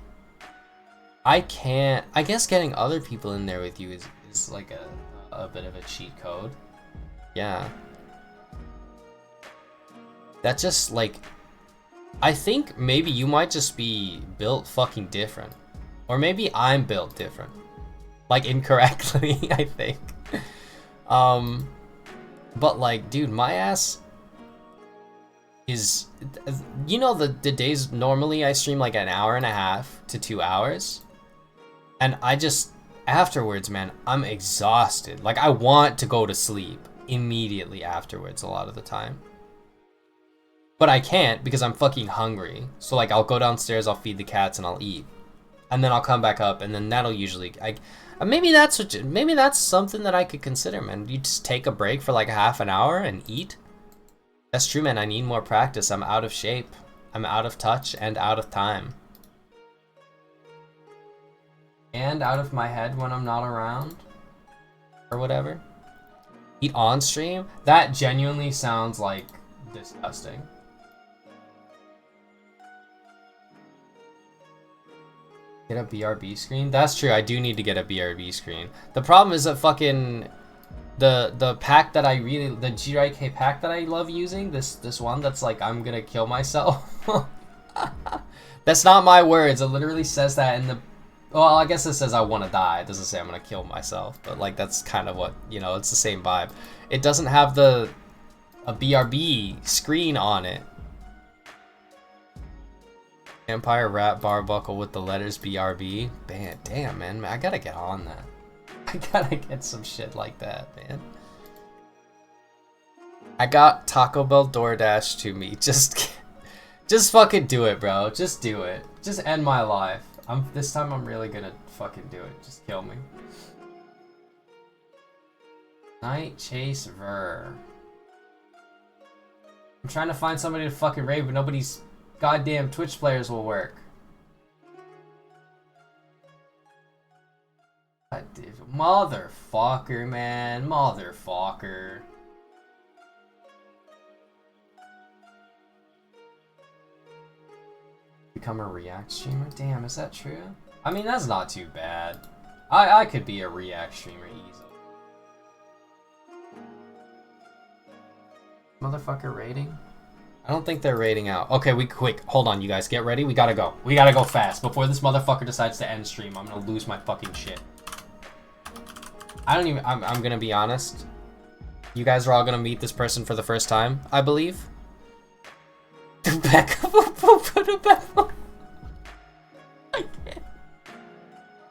S1: I guess getting other people in there with you is like a bit of a cheat code. Yeah. That just, like, I think maybe you might just be built fucking different. Or maybe I'm built different. like incorrectly, I think. But like, dude, my ass is, you know, the days normally I stream like an hour and a half to 2 hours, and I just afterwards, man, I'm exhausted. Like I want to go to sleep immediately afterwards a lot of the time. But I can't because I'm fucking hungry. So like I'll go downstairs, I'll feed the cats, and I'll eat. And then I'll come back up, and then that'll usually maybe that's something that I could consider, man. You just take a break for like half an hour and eat. That's true, man. I need more practice. I'm out of shape. I'm out of touch and out of time. And out of my head when I'm not around. Or whatever. Eat on stream? That genuinely sounds like disgusting. Get a BRB screen? That's true, I do need to get a BRB screen. The problem is that fucking the pack that I really, the GRK pack that I love using, this one that's like I'm gonna kill myself. That's not my words. It literally says that in the, well, I guess it says I want to die. It doesn't say I'm gonna kill myself, but like that's kind of what, you know, it's the same vibe. It doesn't have a BRB screen on it. Empire Rat bar buckle with the letters BRB. Man, damn, man, I gotta get on that. I gotta get some shit like that, man. I got Taco Bell DoorDash to me. Just fucking do it, bro. Just do it. Just end my life. This time I'm really gonna fucking do it. Just kill me. Night Chase Ver. I'm trying to find somebody to fucking raid, but nobody's goddamn Twitch players will work. Motherfucker, man. Motherfucker. Become a React streamer? Damn, is that true? I mean, that's not too bad. I could be a React streamer easily. Motherfucker rating? I don't think they're rating out. Okay, quick, hold on, you guys, get ready. We gotta go. We gotta go fast before this motherfucker decides to end stream. I'm gonna lose my fucking shit. I'm gonna be honest. You guys are all gonna meet this person for the first time, I believe.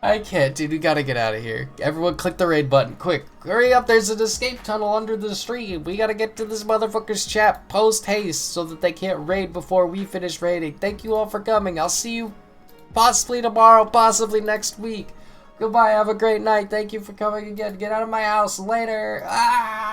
S1: I can't, dude. We gotta get out of here. Everyone click the raid button, quick. Hurry up, there's an escape tunnel under the stream. We gotta get to this motherfucker's chat post haste so that they can't raid before we finish raiding. Thank you all for coming. I'll see you possibly tomorrow, possibly next week. Goodbye, have a great night. Thank you for coming again. Get out of my house later. Ah!